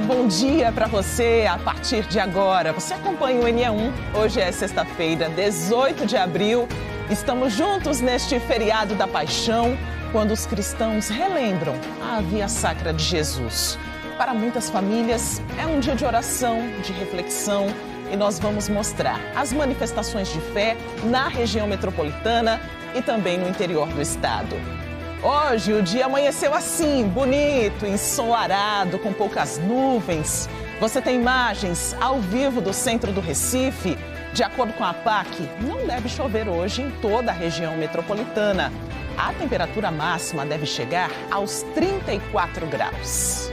bom dia para você a partir de agora. Você acompanha o NE1. Hoje é sexta-feira, 18 de abril. Estamos juntos neste feriado da Paixão, quando os cristãos relembram a via sacra de Jesus. Para muitas famílias, é um dia de oração, de reflexão, e nós vamos mostrar as manifestações de fé na região metropolitana e também no interior do estado. Hoje o dia amanheceu assim, bonito, ensolarado, com poucas nuvens. Você tem imagens ao vivo do centro do Recife. De acordo com a APAC, não deve chover hoje em toda a região metropolitana. A temperatura máxima deve chegar aos 34 graus.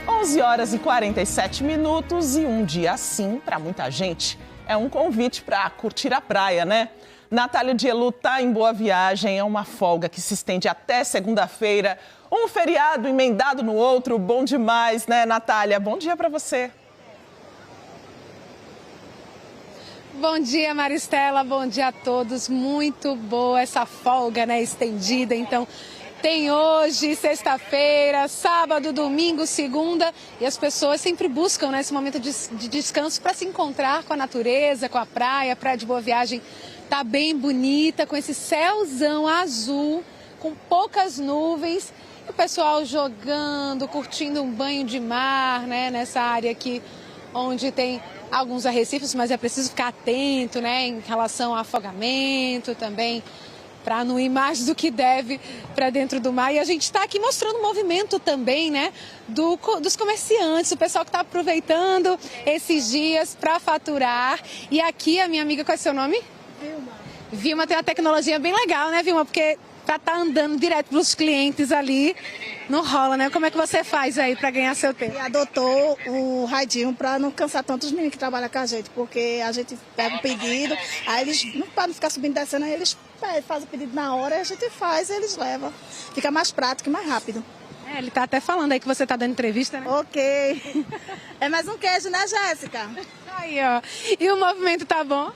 11 horas e 47 minutos e um dia assim, para muita gente, é um convite para curtir a praia, né? Natália Dielu está em Boa Viagem, é uma folga que se estende até segunda-feira. Um feriado emendado no outro, bom demais, né, Natália? Bom dia para você. Bom dia, Maristela, bom dia a todos. Muito boa essa folga, né, estendida. Então, tem hoje, sexta-feira, sábado, domingo, segunda. E as pessoas sempre buscam, né, esse momento de descanso para se encontrar com a natureza, com a praia. A Praia de Boa Viagem tá bem bonita, com esse céuzão azul, com poucas nuvens. E o pessoal jogando, curtindo um banho de mar, né, nessa área aqui onde tem alguns arrecifes, mas é preciso ficar atento, né, em relação ao afogamento também, para não ir mais do que deve para dentro do mar. E a gente está aqui mostrando o movimento também, né, dos comerciantes, o pessoal que está aproveitando esses dias para faturar. E aqui a minha amiga, qual é o seu nome? Vilma tem uma tecnologia bem legal, né, Vilma? Porque para estar andando direto para os clientes ali, não rola, né? Como é que você faz aí para ganhar seu tempo? E adotou o radinho para não cansar tanto os meninos que trabalham com a gente, porque a gente pega o pedido, aí eles, para não ficar subindo e descendo, aí eles fazem o pedido na hora, a gente faz e eles levam. Fica mais prático e mais rápido. É, ele tá até falando aí que você tá dando entrevista, né? Ok. É mais um queijo, né, Jéssica? Aí, ó. E o movimento tá bom?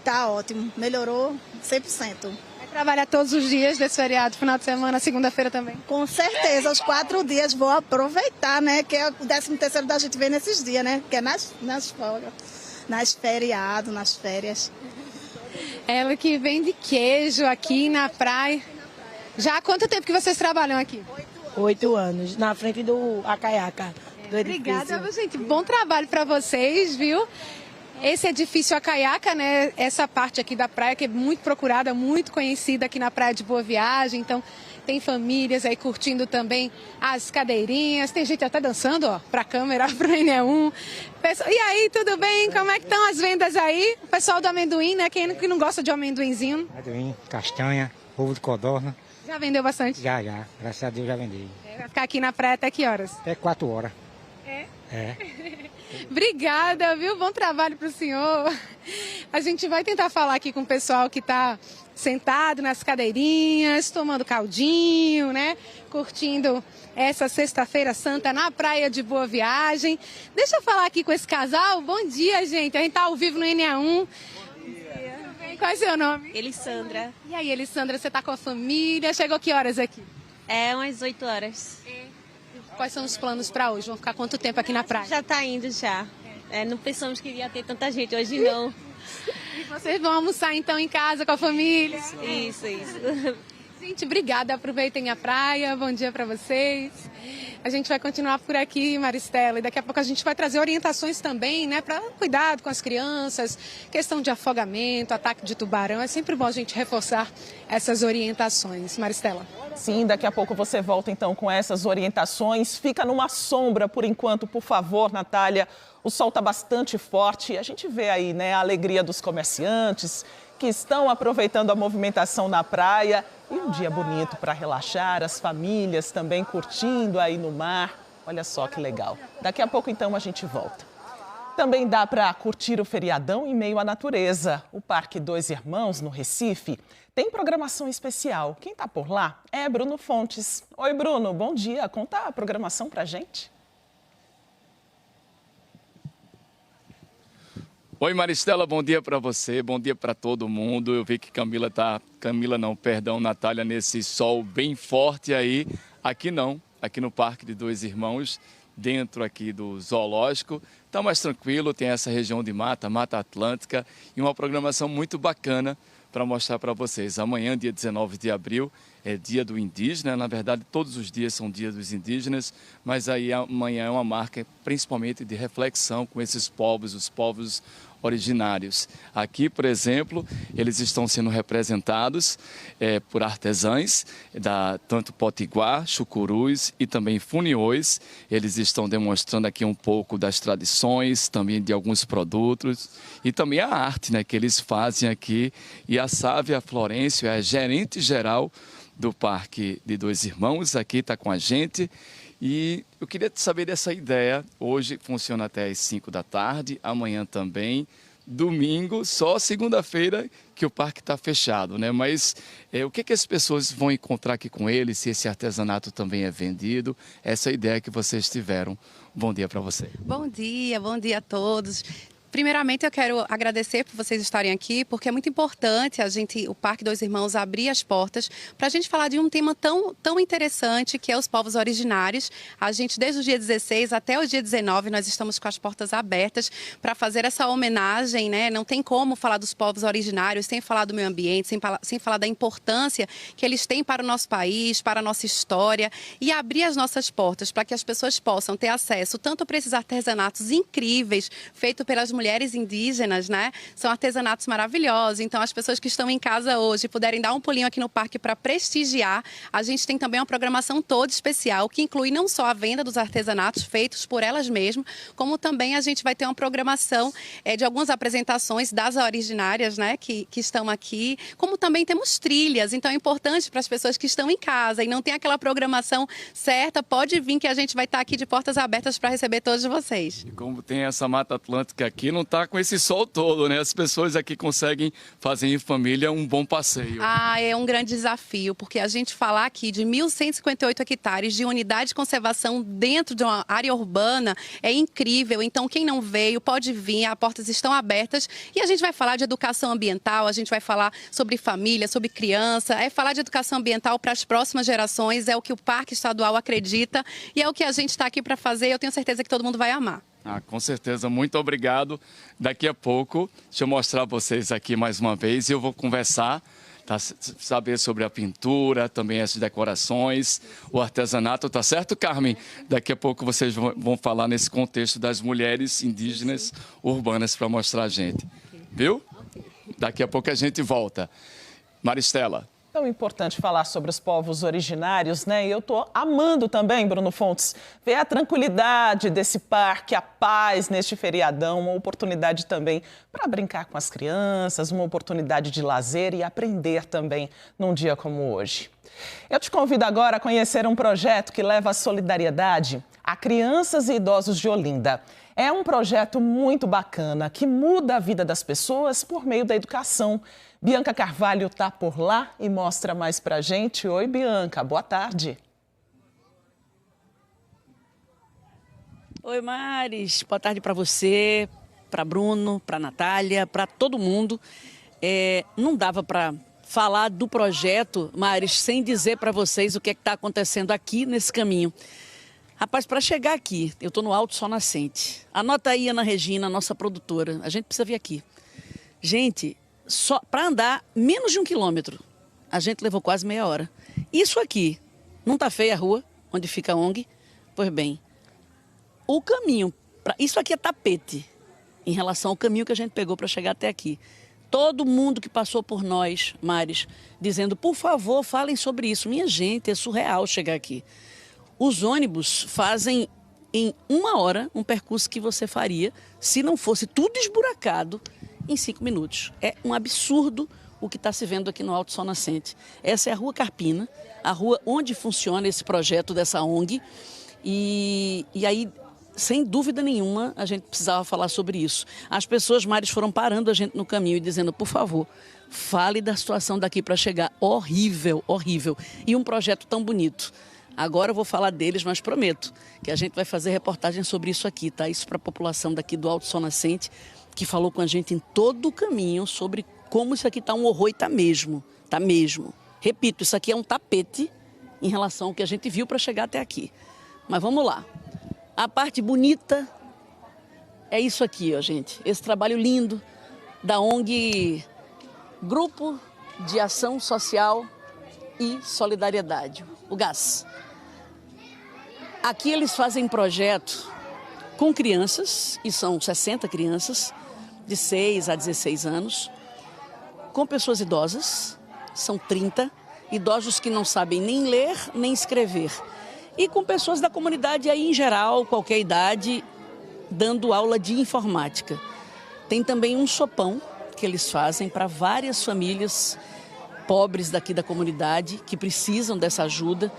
Tá ótimo, melhorou 100%. Vai trabalhar todos os dias desse feriado, final de semana, segunda-feira também? Com certeza, os 4 dias vou aproveitar, né? Que é o 13º da gente vem nesses dias, né? Que é nas folgas, nas feriados, nas férias. Ela que vende queijo aqui na praia. Já há quanto tempo que vocês trabalham aqui? 8 anos, na frente do Acaiaca. Do Obrigada, gente. Bom trabalho para vocês, viu? Esse edifício Acaiaca, né? Essa parte aqui da praia que é muito procurada, muito conhecida aqui na Praia de Boa Viagem. Então, tem famílias aí curtindo também as cadeirinhas. Tem gente até dançando, ó, pra câmera, pro NE1. E aí, tudo bem? Como é que estão as vendas aí? O pessoal do amendoim, né? Quem que não gosta de amendoinzinho? Amendoim, castanha, ovo de codorna. Já vendeu bastante? Já. Graças a Deus já vendi. Vai ficar aqui na praia até que horas? Até 4 horas. É? É. Obrigada, viu? Bom trabalho para o senhor. A gente vai tentar falar aqui com o pessoal que está sentado nas cadeirinhas, tomando caldinho, né? Curtindo essa sexta-feira santa na Praia de Boa Viagem. Deixa eu falar aqui com esse casal. Bom dia, gente. A gente está ao vivo no NE1. Tudo bem? Qual é o seu nome? Elissandra. E aí, Elissandra, você está com a família? Chegou que horas aqui? É umas 8 horas. Quais são os planos para hoje? Vão ficar quanto tempo aqui na praia? Já tá indo já. Não pensamos que ia ter tanta gente, hoje não. E vocês vão almoçar então em casa com a família? Isso. Gente, obrigada. Aproveitem a praia. Bom dia para vocês. A gente vai continuar por aqui, Maristela, e daqui a pouco a gente vai trazer orientações também, né, para cuidado com as crianças, questão de afogamento, ataque de tubarão. É sempre bom a gente reforçar essas orientações. Maristela. Sim, daqui a pouco você volta então com essas orientações. Fica numa sombra por enquanto, por favor, Natália. O sol está bastante forte e a gente vê aí, né, a alegria dos comerciantes que estão aproveitando a movimentação na praia. E um dia bonito para relaxar, as famílias também curtindo aí no mar. Olha só que legal. Daqui a pouco então a gente volta. Também dá para curtir o feriadão em meio à natureza. O Parque Dois Irmãos, no Recife, tem programação especial. Quem está por lá é Bruno Fontes. Oi, Bruno, bom dia. Conta a programação para a gente. Oi, Maristela, bom dia para você, bom dia para todo mundo. Eu vi que Natália, nesse sol bem forte aí. Aqui não, aqui no Parque de Dois Irmãos, dentro aqui do zoológico. Está mais tranquilo, tem essa região de mata, Mata Atlântica, e uma programação muito bacana para mostrar para vocês. Amanhã, dia 19 de abril, é dia do indígena. Na verdade, todos os dias são dias dos indígenas, mas aí amanhã é uma marca principalmente de reflexão com esses povos, os povos originários. Aqui, por exemplo, eles estão sendo representados por artesãs, tanto potiguar, chucurus e também funiões. Eles estão demonstrando aqui um pouco das tradições, também de alguns produtos e também a arte, né, que eles fazem aqui. E a Sávia Florencio é a gerente geral do Parque de Dois Irmãos, aqui está com a gente. E eu queria saber dessa ideia. Hoje funciona até às 5 da tarde, amanhã também, domingo, só segunda-feira que o parque está fechado, né? Mas o que as pessoas vão encontrar aqui com ele, se esse artesanato também é vendido? Essa é a ideia que vocês tiveram. Bom dia para você. Bom dia a todos. Primeiramente, eu quero agradecer por vocês estarem aqui, porque é muito importante o Parque Dois Irmãos abrir as portas para a gente falar de um tema tão interessante, que é os povos originários. A gente, desde o dia 16 até o dia 19, nós estamos com as portas abertas para fazer essa homenagem, né? Não tem como falar dos povos originários sem falar do meio ambiente, sem falar da importância que eles têm para o nosso país, para a nossa história, e abrir as nossas portas para que as pessoas possam ter acesso tanto para esses artesanatos incríveis, feitos pelas mulheres indígenas, né? São artesanatos maravilhosos. Então, as pessoas que estão em casa hoje puderem dar um pulinho aqui no parque para prestigiar. A gente tem também uma programação toda especial, que inclui não só a venda dos artesanatos feitos por elas mesmas, como também a gente vai ter uma programação de algumas apresentações das originárias, né? Que estão aqui, como também temos trilhas. Então, é importante para as pessoas que estão em casa e não tem aquela programação certa, pode vir que a gente vai estar aqui de portas abertas para receber todos vocês. E como tem essa Mata Atlântica aqui, não está com esse sol todo, né? As pessoas aqui conseguem fazer em família um bom passeio. É um grande desafio, porque a gente falar aqui de 1.158 hectares de unidade de conservação dentro de uma área urbana é incrível. Então, quem não veio pode vir, as portas estão abertas e a gente vai falar de educação ambiental, a gente vai falar sobre família, sobre criança, falar de educação ambiental para as próximas gerações, é o que o Parque Estadual acredita e é o que a gente está aqui para fazer. Eu tenho certeza que todo mundo vai amar. Com certeza, muito obrigado. Daqui a pouco, deixa eu mostrar para vocês aqui mais uma vez e eu vou conversar, saber sobre a pintura, também as decorações, o artesanato, tá certo, Carmen? Daqui a pouco vocês vão falar nesse contexto das mulheres indígenas urbanas para mostrar a gente, viu? Daqui a pouco a gente volta. Maristela. Tão importante falar sobre os povos originários, né? E eu tô amando também, Bruno Fontes, ver a tranquilidade desse parque, a paz neste feriadão, uma oportunidade também para brincar com as crianças, uma oportunidade de lazer e aprender também num dia como hoje. Eu te convido agora a conhecer um projeto que leva a solidariedade a crianças e idosos de Olinda. É um projeto muito bacana que muda a vida das pessoas por meio da educação. Bianca Carvalho está por lá e mostra mais pra gente. Oi, Bianca, boa tarde. Oi, Maris, boa tarde para você, para Bruno, para Natália, para todo mundo. Não dava para falar do projeto, Maris, sem dizer para vocês o que está acontecendo aqui nesse caminho. Rapaz, para chegar aqui, eu estou no Alto Sol Nascente. Anota aí, Ana Regina, nossa produtora, a gente precisa vir aqui. Gente, só para andar menos de 1 quilômetro, a gente levou quase meia hora. Isso aqui, não tá feia a rua, onde fica a ONG? Pois bem, o caminho, isso aqui é tapete, em relação ao caminho que a gente pegou para chegar até aqui. Todo mundo que passou por nós, Maris, dizendo, por favor, falem sobre isso. Minha gente, é surreal chegar aqui. Os ônibus fazem em 1 hora um percurso que você faria, se não fosse tudo esburacado, em 5 minutos. É um absurdo o que está se vendo aqui no Alto Sol Nascente. Essa é a Rua Carpina, a rua onde funciona esse projeto dessa ONG. E aí, sem dúvida nenhuma, a gente precisava falar sobre isso. As pessoas, Maris, foram parando a gente no caminho e dizendo, por favor, fale da situação daqui para chegar. Horrível, horrível. E um projeto tão bonito. Agora eu vou falar deles, mas prometo que a gente vai fazer reportagem sobre isso aqui, tá? Isso para a população daqui do Alto Sol Nascente, que falou com a gente em todo o caminho sobre como isso aqui está um horror e está mesmo, tá mesmo. Repito, isso aqui é um tapete em relação ao que a gente viu para chegar até aqui. Mas vamos lá. A parte bonita é isso aqui, ó, gente. Esse trabalho lindo da ONG Grupo de Ação Social e Solidariedade, o GAS. Aqui eles fazem projeto com crianças, e são 60 crianças, de 6 a 16 anos, com pessoas idosas, são 30, idosos que não sabem nem ler nem escrever, e com pessoas da comunidade aí em geral, qualquer idade, dando aula de informática. Tem também um sopão que eles fazem para várias famílias pobres daqui da comunidade que precisam dessa ajuda.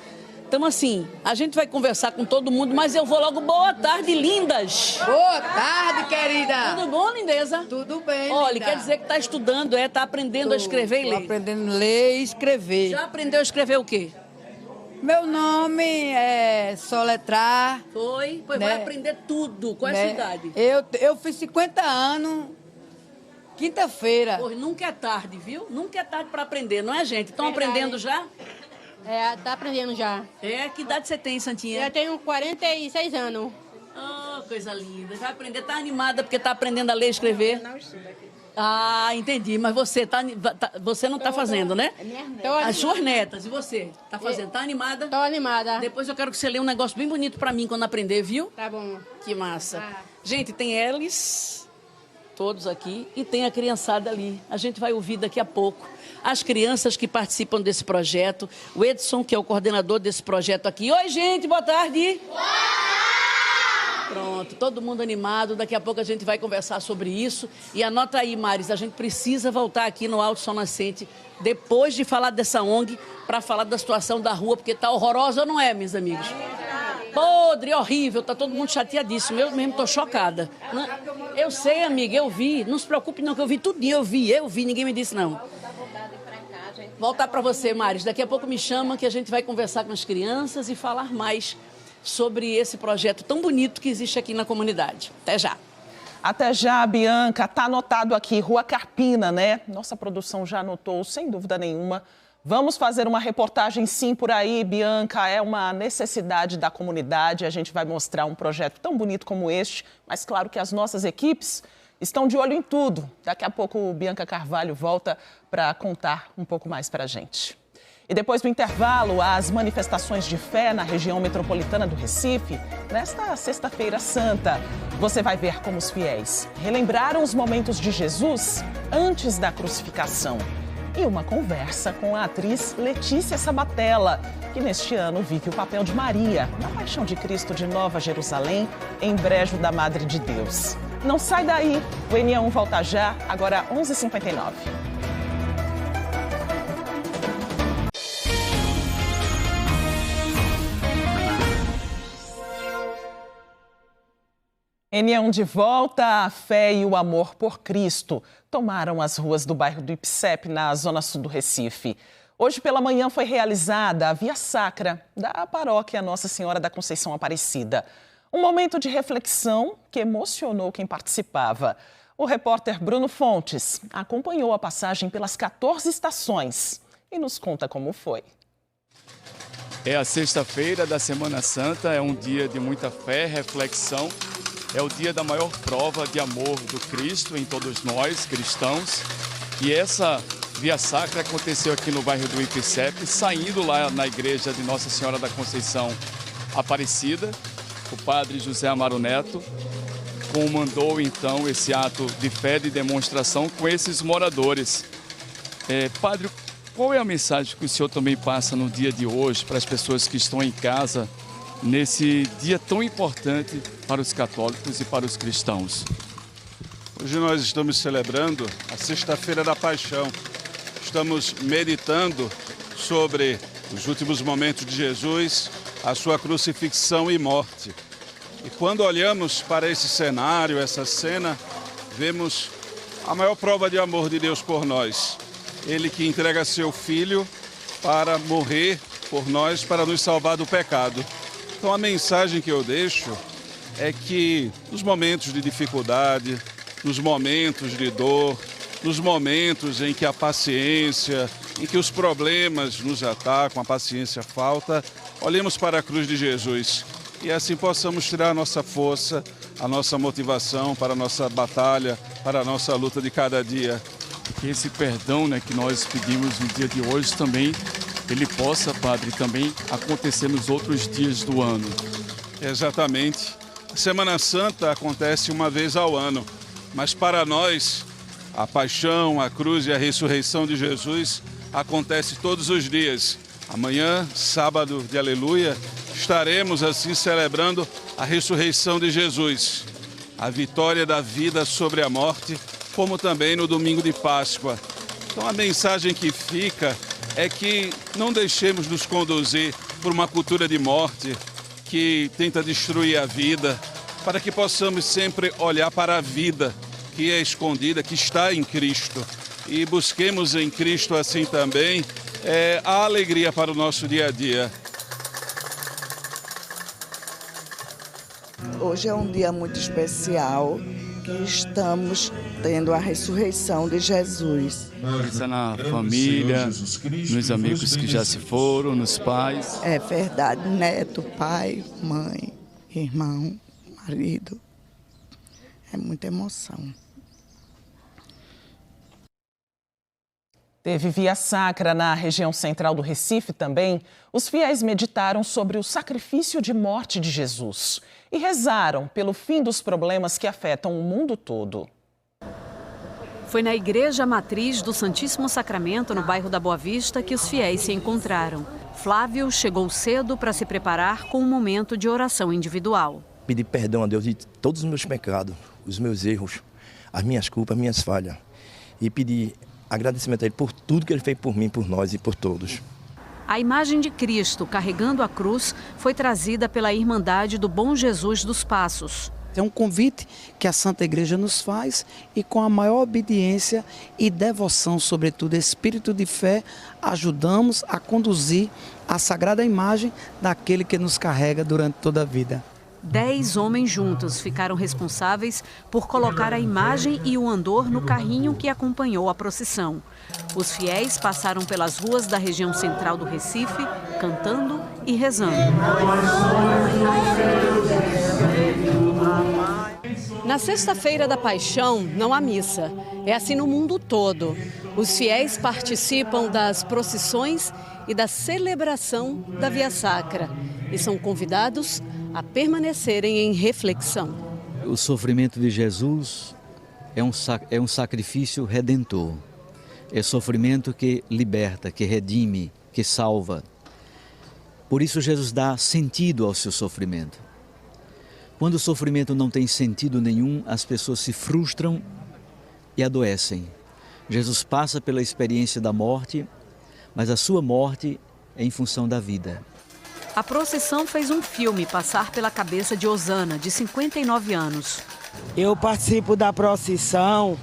Então, assim, a gente vai conversar com todo mundo, mas eu vou logo. Boa tarde, lindas! Boa tarde, querida! Tudo bom, lindeza? Tudo bem, Olha, linda. quer dizer que está estudando, está aprendendo a escrever e ler? Estou aprendendo a ler e escrever. Já aprendeu a escrever o quê? Meu nome é soletrar. Foi? Pois né? Vai aprender tudo. Qual é a sua idade? Eu fiz 50 anos, quinta-feira. Pois nunca é tarde, viu? Nunca é tarde para aprender, não é, gente? Estão aprendendo já? Tá aprendendo já. É, que idade você tem, Santinha? Eu tenho 46 anos. Oh, coisa linda. Vai aprender, tá animada porque tá aprendendo a ler e escrever? Não estudo aqui. Ah, entendi. Mas você, você não tá fazendo, né? As suas netas. E você? Tá fazendo? Tá animada? Tô animada. Depois eu quero que você leia um negócio bem bonito pra mim quando aprender, viu? Tá bom. Que massa. Gente, tem eles, todos aqui, e tem a criançada ali. A gente vai ouvir daqui a pouco as crianças que participam desse projeto. O Edson, que é o coordenador desse projeto aqui. Oi, gente, boa tarde. Boa tarde! Pronto, todo mundo animado. Daqui a pouco a gente vai conversar sobre isso. E anota aí, Maris, a gente precisa voltar aqui no Alto Sol Nascente, depois de falar dessa ONG, para falar da situação da rua, porque tá horrorosa ou não é, meus amigos? Podre, horrível, tá todo mundo chateadíssimo. Eu mesmo tô chocada. Eu sei, amiga, eu vi. Não se preocupe não, que eu vi tudinho, eu vi, ninguém me disse não. Voltar para você, Maris. Daqui a pouco me chama que a gente vai conversar com as crianças e falar mais sobre esse projeto tão bonito que existe aqui na comunidade. Até já. Até já, Bianca. Tá anotado aqui, Rua Carpina, né? Nossa produção já anotou, sem dúvida nenhuma. Vamos fazer uma reportagem sim por aí, Bianca. É uma necessidade da comunidade. A gente vai mostrar um projeto tão bonito como este, mas claro que as nossas equipes estão de olho em tudo. Daqui a pouco, Bianca Carvalho volta para contar um pouco mais para a gente. E depois do intervalo, as manifestações de fé na região metropolitana do Recife, nesta Sexta-feira Santa. Você vai ver como os fiéis relembraram os momentos de Jesus antes da crucificação. E uma conversa com a atriz Letícia Sabatella, que neste ano vive o papel de Maria na Paixão de Cristo de Nova Jerusalém, em Brejo da Madre de Deus. Não sai daí, o NE1 volta já, agora 11h59. NE1 de volta, a fé e o amor por Cristo tomaram as ruas do bairro do Ipsep, na zona sul do Recife. Hoje pela manhã foi realizada a Via Sacra da paróquia Nossa Senhora da Conceição Aparecida. Um momento de reflexão que emocionou quem participava. O repórter Bruno Fontes acompanhou a passagem pelas 14 estações e nos conta como foi. É a sexta-feira da Semana Santa, é um dia de muita fé, reflexão. É o dia da maior prova de amor do Cristo em todos nós, cristãos. E essa Via Sacra aconteceu aqui no bairro do Ipsep, saindo lá na igreja de Nossa Senhora da Conceição Aparecida. O padre José Amaro Neto comandou então esse ato de fé, de demonstração com esses moradores. Padre, qual é a mensagem que o senhor também passa no dia de hoje para as pessoas que estão em casa, nesse dia tão importante para os católicos e para os cristãos? Hoje nós estamos celebrando a Sexta-feira da Paixão. Estamos meditando sobre os últimos momentos de Jesus, a sua crucifixão e morte. E quando olhamos para esse cenário, essa cena, vemos a maior prova de amor de Deus por nós. Ele que entrega seu Filho para morrer por nós, para nos salvar do pecado. Então a mensagem que eu deixo é que nos momentos de dificuldade, nos momentos de dor, nos momentos em que a paciência, em que os problemas nos atacam, a paciência falta, olhemos para a cruz de Jesus e assim possamos tirar a nossa força, a nossa motivação para a nossa batalha, para a nossa luta de cada dia. Que esse perdão, né, que nós pedimos no dia de hoje também, ele possa, Padre, também acontecer nos outros dias do ano. Exatamente. A Semana Santa acontece uma vez ao ano, mas para nós, a paixão, a cruz e a ressurreição de Jesus acontece todos os dias. Amanhã, sábado de Aleluia, estaremos assim celebrando a ressurreição de Jesus, a vitória da vida sobre a morte, como também no domingo de Páscoa. Então a mensagem que fica é que não deixemos nos conduzir por uma cultura de morte que tenta destruir a vida, para que possamos sempre olhar para a vida que é escondida, que está em Cristo. E busquemos em Cristo assim também a alegria para o nosso dia a dia. Hoje é um dia muito especial, que estamos tendo a ressurreição de Jesus. Pensa na família, nos amigos que já se foram, nos pais. É verdade, neto, pai, mãe, irmão, marido. É muita emoção. Teve via sacra na região central do Recife também. Os fiéis meditaram sobre o sacrifício de morte de Jesus e rezaram pelo fim dos problemas que afetam o mundo todo. Foi na Igreja Matriz do Santíssimo Sacramento, no bairro da Boa Vista, que os fiéis se encontraram. Flávio chegou cedo para se preparar com um momento de oração individual. Pedi perdão a Deus de todos os meus pecados, os meus erros, as minhas culpas, as minhas falhas. E pedi agradecimento a Ele por tudo que Ele fez por mim, por nós e por todos. A imagem de Cristo carregando a cruz foi trazida pela Irmandade do Bom Jesus dos Passos. É um convite que a Santa Igreja nos faz e com a maior obediência e devoção, sobretudo espírito de fé, ajudamos a conduzir a sagrada imagem daquele que nos carrega durante toda a vida. 10 homens juntos ficaram responsáveis por colocar a imagem e o andor no carrinho que acompanhou a procissão. Os fiéis passaram pelas ruas da região central do Recife, cantando e rezando. Na sexta-feira da Paixão não há missa. É assim no mundo todo. Os fiéis participam das procissões e da celebração da Via Sacra e são convidados a permanecerem em reflexão. O sofrimento de Jesus é um sacrifício redentor. É sofrimento que liberta, que redime, que salva. Por isso Jesus dá sentido ao seu sofrimento. Quando o sofrimento não tem sentido nenhum, as pessoas se frustram e adoecem. Jesus passa pela experiência da morte, mas a sua morte é em função da vida. A procissão fez um filme passar pela cabeça de Osana, de 59 anos. Eu participo da procissão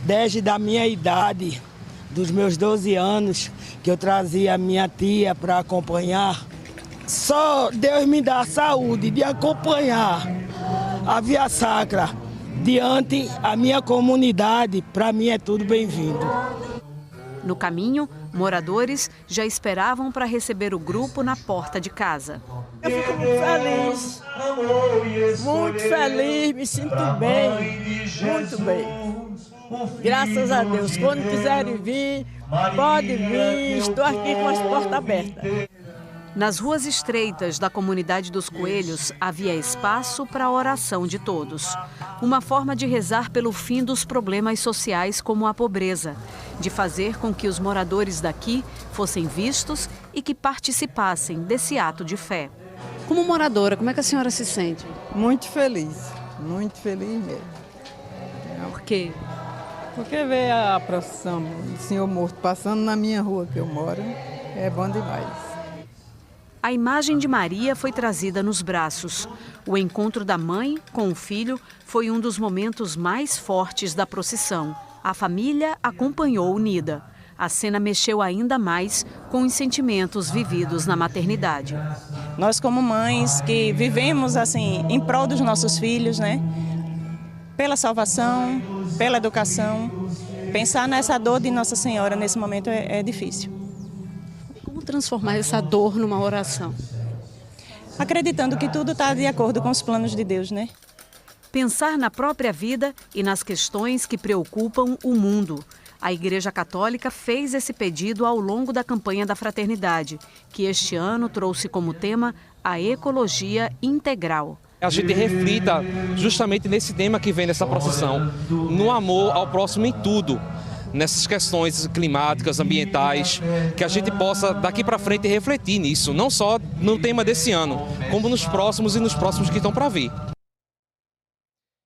desde da minha idade, dos meus 12 anos, que eu trazia a minha tia para acompanhar. Só Deus me dá a saúde de acompanhar a Via Sacra diante a minha comunidade. Para mim é tudo bem-vindo. No caminho, moradores já esperavam para receber o grupo na porta de casa. Eu fico muito feliz, me sinto bem, muito bem. Graças a Deus, quando quiserem vir, pode vir, estou aqui com as portas abertas. Nas ruas estreitas da comunidade dos Coelhos, havia espaço para a oração de todos. Uma forma de rezar pelo fim dos problemas sociais como a pobreza, de fazer com que os moradores daqui fossem vistos e que participassem desse ato de fé. Como moradora, como é que a senhora se sente? Muito feliz mesmo. Por quê? Porque ver a procissão do Senhor Morto passando na minha rua que eu moro é bom demais. A imagem de Maria foi trazida nos braços. O encontro da mãe com o filho foi um dos momentos mais fortes da procissão. A família acompanhou unida. A cena mexeu ainda mais com os sentimentos vividos na maternidade. Nós, como mães que vivemos assim em prol dos nossos filhos, né? Pela salvação, pela educação, pensar nessa dor de Nossa Senhora nesse momento é difícil. Como transformar essa dor numa oração? Acreditando que tudo está de acordo com os planos de Deus, né? Pensar na própria vida e nas questões que preocupam o mundo. A Igreja Católica fez esse pedido ao longo da campanha da Fraternidade, que este ano trouxe como tema a ecologia integral. A gente reflita justamente nesse tema que vem nessa procissão, no amor ao próximo em tudo, nessas questões climáticas, ambientais, que a gente possa daqui para frente refletir nisso, não só no tema desse ano, como nos próximos e nos próximos que estão para vir.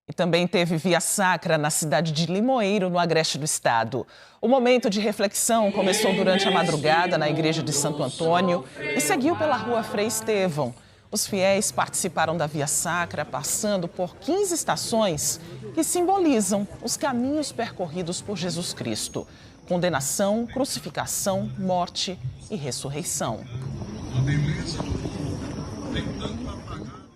E também teve Via Sacra na cidade de Limoeiro, no Agreste do Estado. O momento de reflexão começou durante a madrugada na igreja de Santo Antônio e seguiu pela rua Frei Estevão. Os fiéis participaram da Via Sacra, passando por 15 estações que simbolizam os caminhos percorridos por Jesus Cristo: condenação, crucificação, morte e ressurreição.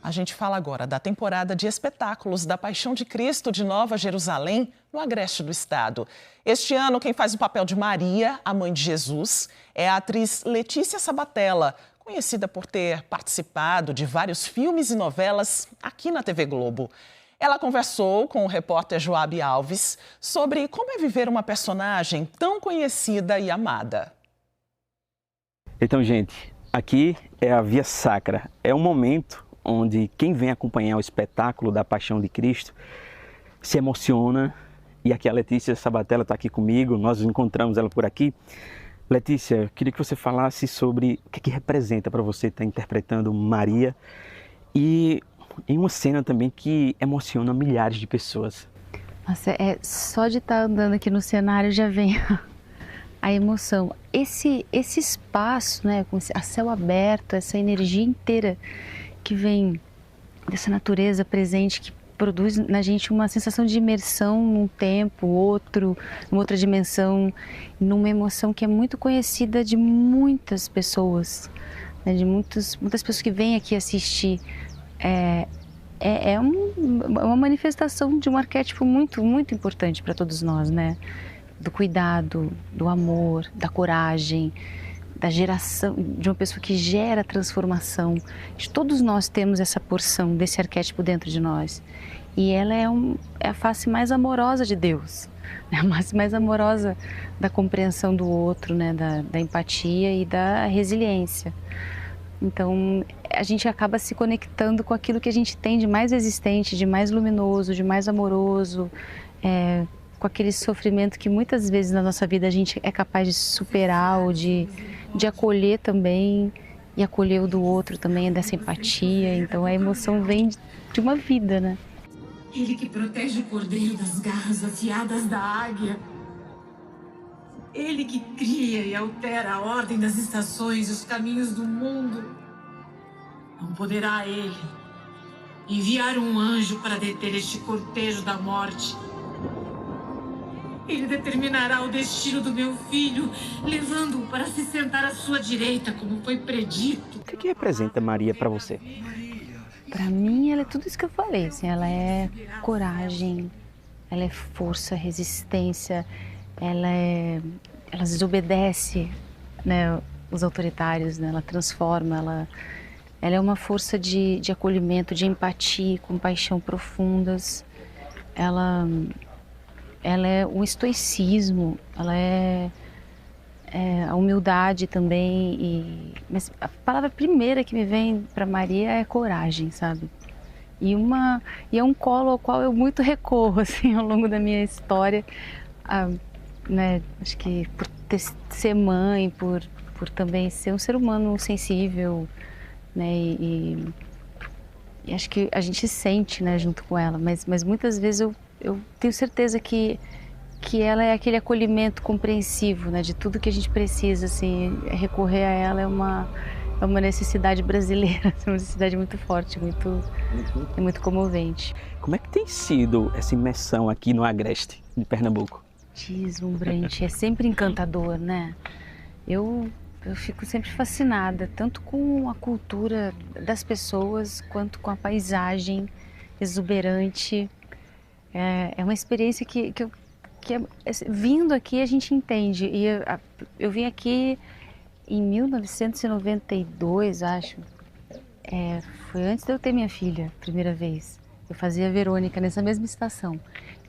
A gente fala agora da temporada de espetáculos da Paixão de Cristo de Nova Jerusalém, no Agreste do Estado. Este ano, quem faz o papel de Maria, a mãe de Jesus, é a atriz Letícia Sabatella, conhecida por ter participado de vários filmes e novelas aqui na TV Globo. Ela conversou com o repórter Joab Alves sobre como é viver uma personagem tão conhecida e amada. Então, gente, aqui é a Via Sacra. É um momento onde quem vem acompanhar o espetáculo da Paixão de Cristo se emociona. E aqui a Letícia Sabatella está aqui comigo, nós encontramos ela por aqui. Letícia, eu queria que você falasse sobre o que representa para você estar interpretando Maria e em uma cena também que emociona milhares de pessoas. Nossa, só de estar andando aqui no cenário já vem a emoção. Esse espaço, né, com a céu aberto, essa energia inteira que vem dessa natureza presente, que produz na gente uma sensação de imersão num tempo, numa outra dimensão, numa emoção que é muito conhecida de muitas pessoas, né, de muitas pessoas que vêm aqui assistir. É uma manifestação de um arquétipo muito, muito importante para todos nós, né? Do cuidado, do amor, da coragem, da geração, de uma pessoa que gera transformação. Todos nós temos essa porção desse arquétipo dentro de nós. E ela é a face mais amorosa de Deus, né? A face mais amorosa da compreensão do outro, né? Da empatia e da resiliência. Então, a gente acaba se conectando com aquilo que a gente tem de mais existente, de mais luminoso, de mais amoroso, com aquele sofrimento que muitas vezes na nossa vida a gente é capaz de superar ou de acolher também, e acolher o do outro também, dessa empatia. Então a emoção vem de uma vida, né? Ele que protege o cordeiro das garras afiadas da águia. Ele que cria e altera a ordem das estações e os caminhos do mundo. Não poderá ele enviar um anjo para deter este cortejo da morte. Ele determinará o destino do meu filho, levando-o para se sentar à sua direita, como foi predito. O que representa Maria para você? Para mim, ela é tudo isso que eu falei. Assim, ela é coragem, ela é força, resistência, ela desobedece, né, os autoritários, né, ela transforma, ela é uma força de acolhimento, de empatia, compaixão profundas. Ela é um estoicismo, ela é a humildade também. Mas a palavra primeira que me vem para Maria é coragem, sabe? E é um colo ao qual eu muito recorro assim, ao longo da minha história. Né, acho que por ser mãe, por também ser um ser humano sensível, né, e acho que a gente sente, né, junto com ela, mas muitas vezes eu tenho certeza que ela é aquele acolhimento compreensivo, né, de tudo que a gente precisa, assim, recorrer a ela é uma necessidade brasileira, é uma necessidade muito forte, muito comovente. Como é que tem sido essa imersão aqui no Agreste de Pernambuco? Deslumbrante, é sempre encantador, né? Eu fico sempre fascinada, tanto com a cultura das pessoas, quanto com a paisagem exuberante. É uma experiência que eu vindo aqui a gente entende. E eu vim aqui em 1992, acho. Foi antes de eu ter minha filha, primeira vez. Eu fazia Verônica nessa mesma estação.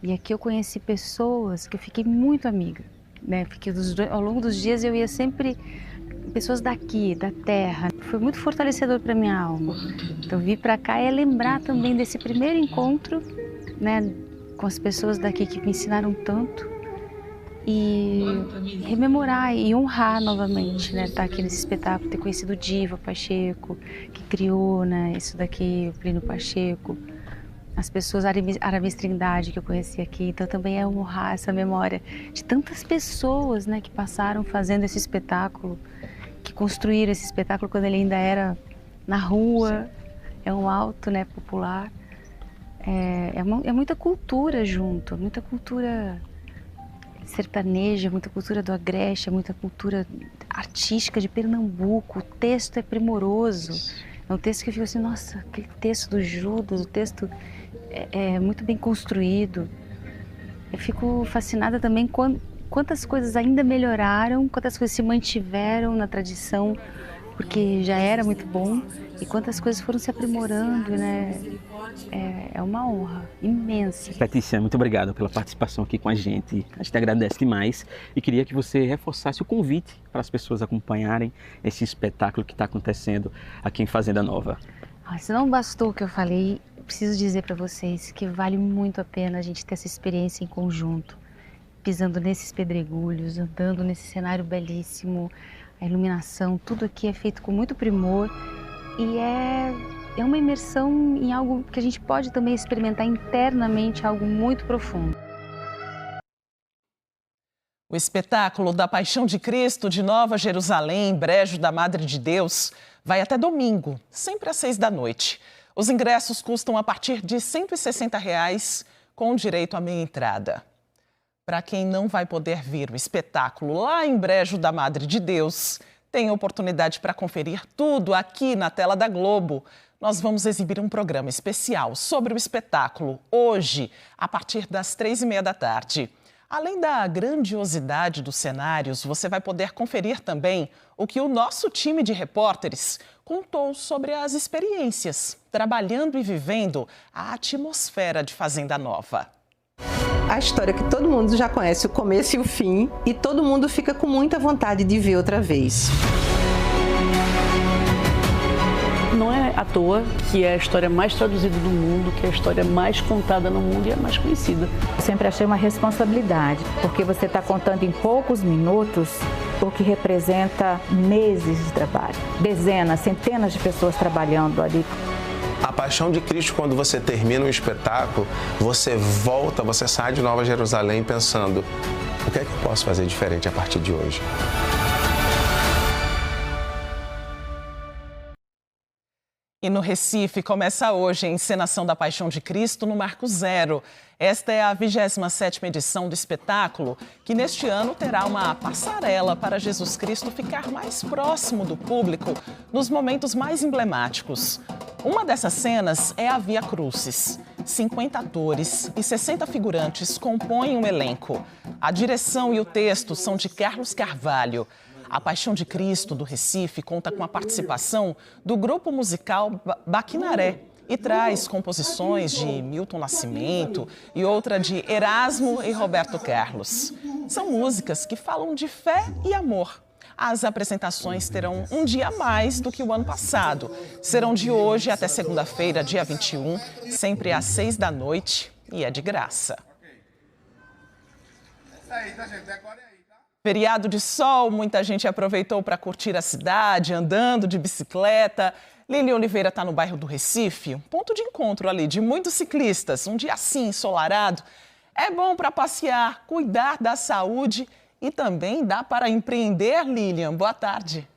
E aqui eu conheci pessoas que eu fiquei muito amiga, né? Porque ao longo dos dias eu ia sempre... pessoas daqui, da terra. Foi muito fortalecedor para minha alma. Então vir para cá é lembrar também desse primeiro encontro, né, com as pessoas daqui que me ensinaram tanto e rememorar e honrar novamente, né, estar aqui nesse espetáculo, ter conhecido o Diva Pacheco, que criou, né, isso daqui, o Plínio Pacheco, as pessoas, Aramis Trindade, que eu conheci aqui. Então também é honrar essa memória de tantas pessoas, né, que passaram fazendo esse espetáculo, que construíram esse espetáculo quando ele ainda era na rua. É um alto, né, popular. É muita cultura junto, muita cultura sertaneja, muita cultura do Agreste, muita cultura artística de Pernambuco. O texto é primoroso. É um texto que eu fico assim, nossa, aquele texto do Judas, o texto é muito bem construído. Eu fico fascinada também quantas coisas ainda melhoraram, quantas coisas se mantiveram na tradição, porque já era muito bom, e quantas coisas foram se aprimorando, né? É uma honra imensa. Letícia, muito obrigado pela participação aqui com a gente agradece demais e queria que você reforçasse o convite para as pessoas acompanharem esse espetáculo que está acontecendo aqui em Fazenda Nova. Se não bastou o que eu falei, preciso dizer para vocês que vale muito a pena a gente ter essa experiência em conjunto, pisando nesses pedregulhos, andando nesse cenário belíssimo, a iluminação, tudo aqui é feito com muito primor e é uma imersão em algo que a gente pode também experimentar internamente, algo muito profundo. O espetáculo da Paixão de Cristo de Nova Jerusalém, Brejo da Madre de Deus, vai até domingo, sempre às 18h. Os ingressos custam a partir de R$ 160, com direito à meia entrada. Para quem não vai poder ver o espetáculo lá em Brejo da Madre de Deus, tem oportunidade para conferir tudo aqui na tela da Globo. Nós vamos exibir um programa especial sobre o espetáculo hoje, a partir das 15h30. Além da grandiosidade dos cenários, você vai poder conferir também o que o nosso time de repórteres contou sobre as experiências, trabalhando e vivendo a atmosfera de Fazenda Nova. A história que todo mundo já conhece, o começo e o fim, e todo mundo fica com muita vontade de ver outra vez. Não é à toa que é a história mais traduzida do mundo, que é a história mais contada no mundo e a mais conhecida. Eu sempre achei uma responsabilidade, porque você está contando em poucos minutos o que representa meses de trabalho. Dezenas, centenas de pessoas trabalhando ali. A Paixão de Cristo, quando você termina um espetáculo, você volta, você sai de Nova Jerusalém pensando, o que é que eu posso fazer diferente a partir de hoje? E no Recife começa hoje a encenação da Paixão de Cristo no Marco Zero. Esta é a 27ª edição do espetáculo, que neste ano terá uma passarela para Jesus Cristo ficar mais próximo do público nos momentos mais emblemáticos. Uma dessas cenas é a Via Crucis. 50 atores e 60 figurantes compõem o elenco. A direção e o texto são de Carlos Carvalho. A Paixão de Cristo do Recife conta com a participação do grupo musical Baquinaré e traz composições de Milton Nascimento e outra de Erasmo e Roberto Carlos. São músicas que falam de fé e amor. As apresentações terão um dia a mais do que o ano passado. Serão de hoje até segunda-feira, dia 21, sempre às 18h e é de graça. Feriado de sol, muita gente aproveitou para curtir a cidade, andando de bicicleta. Lili Oliveira está no bairro do Recife, um ponto de encontro ali de muitos ciclistas. Um dia assim, ensolarado, é bom para passear, cuidar da saúde e também dá para empreender, Lilian. Boa tarde.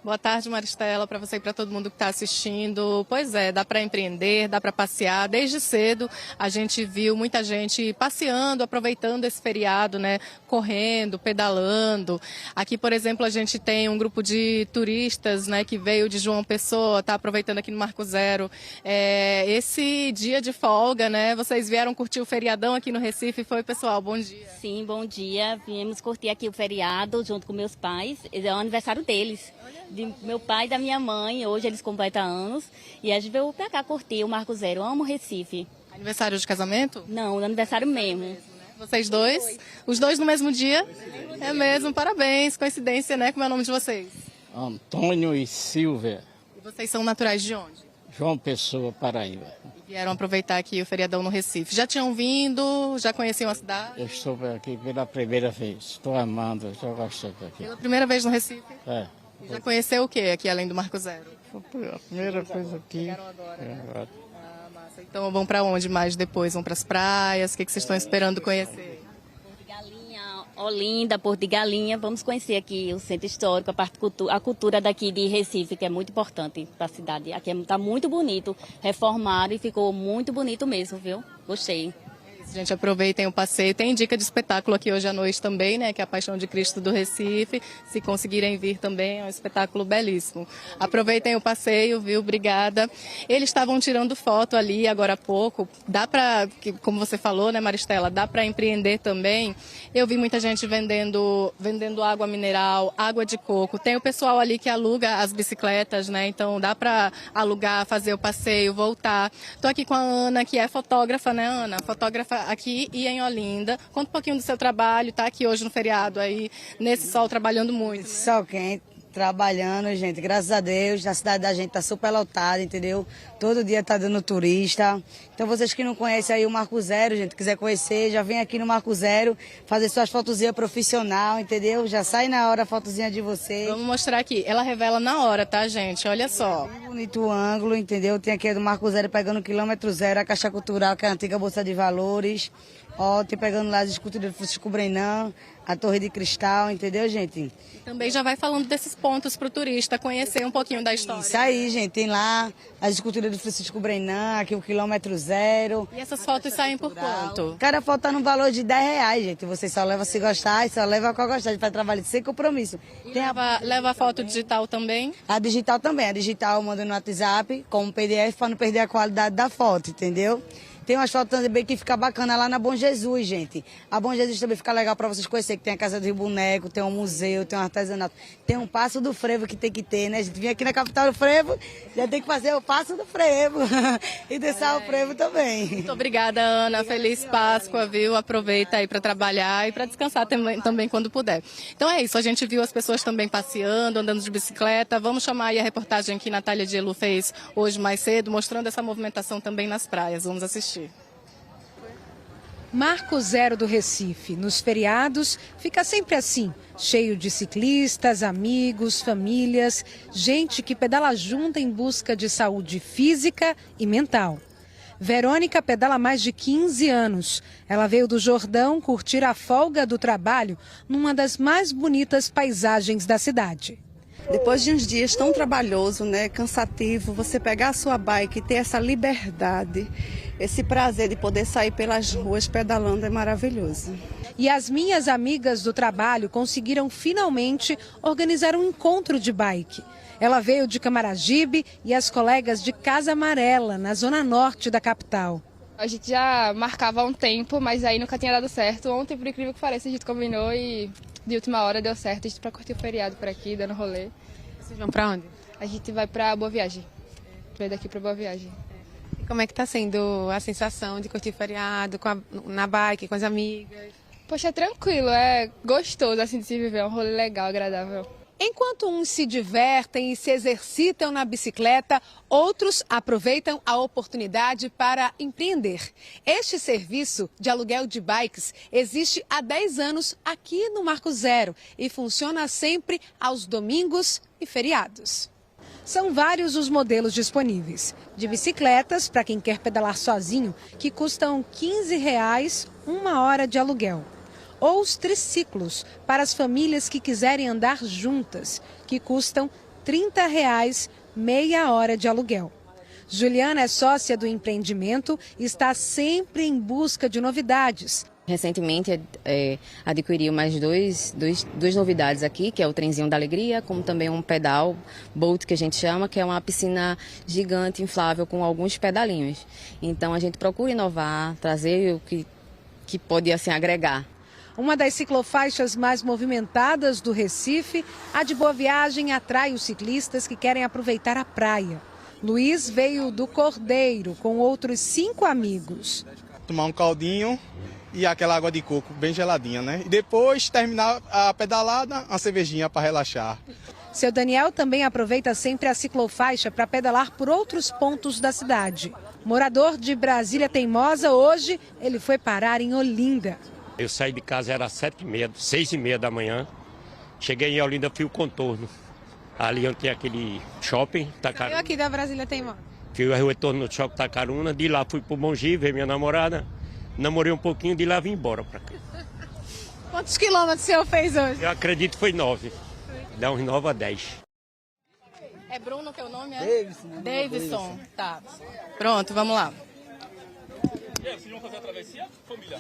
Boa tarde, Maristela, para você e para todo mundo que está assistindo. Pois é, dá para empreender, dá para passear. Desde cedo a gente viu muita gente passeando, aproveitando esse feriado, né? Correndo, pedalando. Aqui, por exemplo, a gente tem um grupo de turistas, né? Que veio de João Pessoa, está aproveitando aqui no Marco Zero. Esse dia de folga, né? Vocês vieram curtir o feriadão aqui no Recife. Foi, pessoal? Bom dia. Sim, bom dia. Viemos curtir aqui o feriado junto com meus pais. É o aniversário deles. De meu pai e da minha mãe, hoje eles completam anos, e a gente veio pra cá curtir o Marco Zero. Eu amo Recife. Aniversário de casamento? Não, aniversário mesmo. Vocês dois? Os dois no mesmo dia? É mesmo, parabéns, coincidência, né? Como é o nome de vocês? Antônio e Silvia. E vocês são naturais de onde? João Pessoa, Paraíba. E vieram aproveitar aqui o feriadão no Recife. Já tinham vindo? Já conheciam a cidade? Eu estou aqui pela primeira vez. Estou amando, estou gostando aqui. Pela primeira vez no Recife? É. Já conheceu o que aqui além do Marco Zero? A primeira coisa aqui. Agora. Massa. Então vão para onde mais depois? Vão para as praias? O que vocês estão esperando conhecer? Porto de Galinha, Olinda, Porto de Galinha. Vamos conhecer aqui o centro histórico, a cultura daqui de Recife, que é muito importante para a cidade. Aqui está muito bonito, reformaram e ficou muito bonito mesmo, viu? Gostei. Gente, aproveitem o passeio. Tem dica de espetáculo aqui hoje à noite também, né? Que é a Paixão de Cristo do Recife. Se conseguirem vir também, é um espetáculo belíssimo. Aproveitem o passeio, viu? Obrigada. Eles estavam tirando foto ali agora há pouco. Dá para, como você falou, né, Maristela? Dá para empreender também. Eu vi muita gente vendendo água mineral, água de coco. Tem o pessoal ali que aluga as bicicletas, né? Então dá para alugar, fazer o passeio, voltar. Estou aqui com a Ana, que é fotógrafa, né, Ana? Fotógrafa aqui e em Olinda. Conta um pouquinho do seu trabalho, tá aqui hoje no feriado aí, nesse sol, trabalhando muito. Esse sol quente, trabalhando, gente, graças a Deus, a cidade da gente tá super lotada, entendeu? Todo dia tá dando turista. Então vocês que não conhecem aí o Marco Zero, gente, quiser conhecer, já vem aqui no Marco Zero, fazer suas fotozinhas profissional, entendeu? Já sai na hora a fotozinha de vocês. Vamos mostrar aqui, ela revela na hora, tá, gente? Olha só. Bonito o ângulo, entendeu? Tem aqui do Marco Zero pegando o quilômetro zero, a Caixa Cultural, que é a antiga Bolsa de Valores. Ó, tem pegando lá as esculturas de Francisco Brennan, a Torre de Cristal, entendeu, gente? E também já vai falando desses pontos para o turista conhecer um pouquinho da história. Isso aí, gente. Tem lá as esculturas do Francisco Brennan, aqui o quilômetro zero. E essas fotos saem por quanto? Cada foto tá no valor de R$10, gente. Você só leva se gostar e só leva com gostar. A gente faz trabalho sem compromisso. Leva a foto digital também? A digital também. A digital eu mando no WhatsApp como PDF para não perder a qualidade da foto, entendeu? Tem umas fotos também que fica bacana lá na Bom Jesus, gente. A Bom Jesus também fica legal para vocês conhecerem, que tem a Casa do Rio Boneco, tem um museu, tem um artesanato. Tem um Passo do Frevo que tem que ter, né? A gente vem aqui na capital do Frevo, já tem que fazer o Passo do Frevo e descer o Frevo também. Muito obrigada, Ana. Feliz Páscoa, viu? Aproveita aí para trabalhar e para descansar também quando puder. Então é isso, a gente viu as pessoas também passeando, andando de bicicleta. Vamos chamar aí a reportagem que Natália Dielu fez hoje mais cedo, mostrando essa movimentação também nas praias. Vamos assistir. Marco Zero do Recife, nos feriados, fica sempre assim, cheio de ciclistas, amigos, famílias, gente que pedala junto em busca de saúde física e mental. Verônica pedala há mais de 15 anos. Ela veio do Jordão curtir a folga do trabalho numa das mais bonitas paisagens da cidade. Depois de uns dias tão trabalhoso, né, cansativo, você pegar a sua bike e ter essa liberdade, esse prazer de poder sair pelas ruas pedalando é maravilhoso. E as minhas amigas do trabalho conseguiram finalmente organizar um encontro de bike. Ela veio de Camaragibe e as colegas de Casa Amarela, na zona norte da capital. A gente já marcava há um tempo, mas aí nunca tinha dado certo. Ontem, por incrível que pareça, a gente combinou e de última hora deu certo. A gente para curtir o feriado por aqui, dando rolê. Vocês vão para onde? A gente vai para Boa Viagem. Vai daqui para Boa Viagem. E como é que tá sendo a sensação de curtir o feriado na bike, com as amigas? Poxa, é tranquilo, é gostoso assim de se viver, é um rolê legal, agradável. Enquanto uns se divertem e se exercitam na bicicleta, outros aproveitam a oportunidade para empreender. Este serviço de aluguel de bikes existe há 10 anos aqui no Marco Zero e funciona sempre aos domingos e feriados. São vários os modelos disponíveis. De bicicletas, para quem quer pedalar sozinho, que custam R$15 uma hora de aluguel. Ou os triciclos, para as famílias que quiserem andar juntas, que custam R$30 meia hora de aluguel. Juliana é sócia do empreendimento e está sempre em busca de novidades. Recentemente adquiri mais duas novidades aqui, que é o trenzinho da alegria, como também um pedal, boat que a gente chama, que é uma piscina gigante, inflável, com alguns pedalinhos. Então a gente procura inovar, trazer o que pode assim, agregar. Uma das ciclofaixas mais movimentadas do Recife, a de Boa Viagem atrai os ciclistas que querem aproveitar a praia. Luiz veio do Cordeiro com outros 5 amigos. Tomar um caldinho e aquela água de coco bem geladinha, né? E depois terminar a pedalada, uma cervejinha para relaxar. Seu Daniel também aproveita sempre a ciclofaixa para pedalar por outros pontos da cidade. Morador de Brasília Teimosa, hoje ele foi parar em Olinda. Eu saí de casa, era 7h30, 6h30 da manhã. Cheguei em Olinda, fui o contorno. Ali onde tem aquele shopping, Tacaruna. Eu aqui da Brasília Teimosa. Fui o retorno no shopping Tacaruna, de lá fui pro Mongi, ver minha namorada. Namorei um pouquinho, de lá vim embora pra cá. Quantos quilômetros o senhor fez hoje? Eu acredito que foi 9. Dá uns 9 a 10. É Bruno que é o nome? Davidson. Davidson, tá. Pronto, vamos lá. E aí, vocês vão fazer a travessia, família?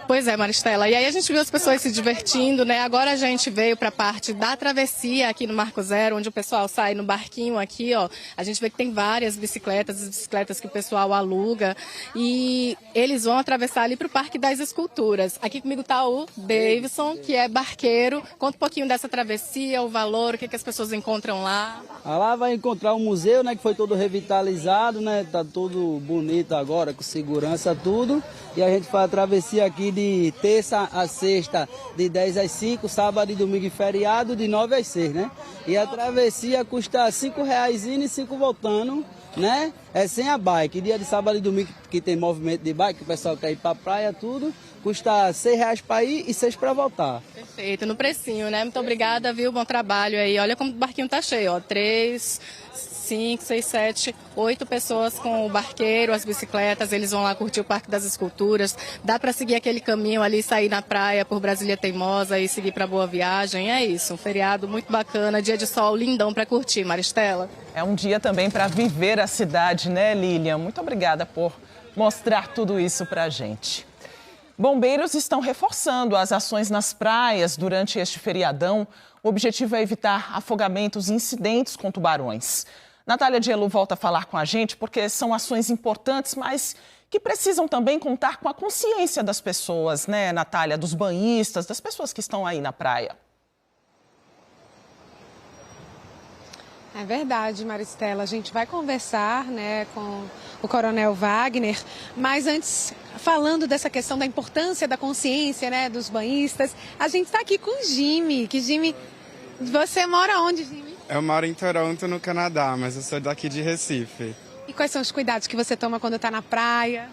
Pois é, Maristela. E aí a gente viu as pessoas se divertindo, né? Agora a gente veio para a parte da travessia aqui no Marco Zero, onde o pessoal sai no barquinho aqui, ó. A gente vê que tem várias bicicletas, as bicicletas que o pessoal aluga. E eles vão atravessar ali para o Parque das Esculturas. Aqui comigo está o Davidson, que é barqueiro. Conta um pouquinho dessa travessia, o valor, o que as pessoas encontram lá. Lá vai encontrar um museu, né, que foi todo revitalizado, né? Tá tudo bonito agora, com segurança, tudo. E a gente faz a travessia aqui de terça a sexta, de 10 às 5, sábado e domingo e feriado, de 9 às 6, né? E a travessia custa R$5 indo e 5 voltando, né? É sem a bike. Dia de sábado e domingo, que tem movimento de bike, o pessoal quer ir pra praia, tudo, custa R$6 para ir e 6 para voltar. Perfeito, no precinho, né? Muito obrigada, viu? Bom trabalho aí. Olha como o barquinho tá cheio, ó. 3, 5, 6, 7, 8 pessoas com o barqueiro, as bicicletas, eles vão lá curtir o Parque das Esculturas. Dá para seguir aquele caminho ali, sair na praia por Brasília Teimosa e seguir para Boa Viagem. É isso, um feriado muito bacana, dia de sol lindão para curtir, Maristela. É um dia também para viver a cidade, né, Lilian? Muito obrigada por mostrar tudo isso para a gente. Bombeiros estão reforçando as ações nas praias durante este feriadão. O objetivo é evitar afogamentos e incidentes com tubarões. Natália Dielu volta a falar com a gente porque são ações importantes, mas que precisam também contar com a consciência das pessoas, né, Natália? Dos banhistas, das pessoas que estão aí na praia. É verdade, Maristela. A gente vai conversar, né, com o Coronel Wagner, mas antes, falando dessa questão da importância da consciência, né, dos banhistas, a gente está aqui com o Jimmy. Jimmy, você mora onde, Jimmy? Eu moro em Toronto, no Canadá, mas eu sou daqui de Recife. E quais são os cuidados que você toma quando está na praia?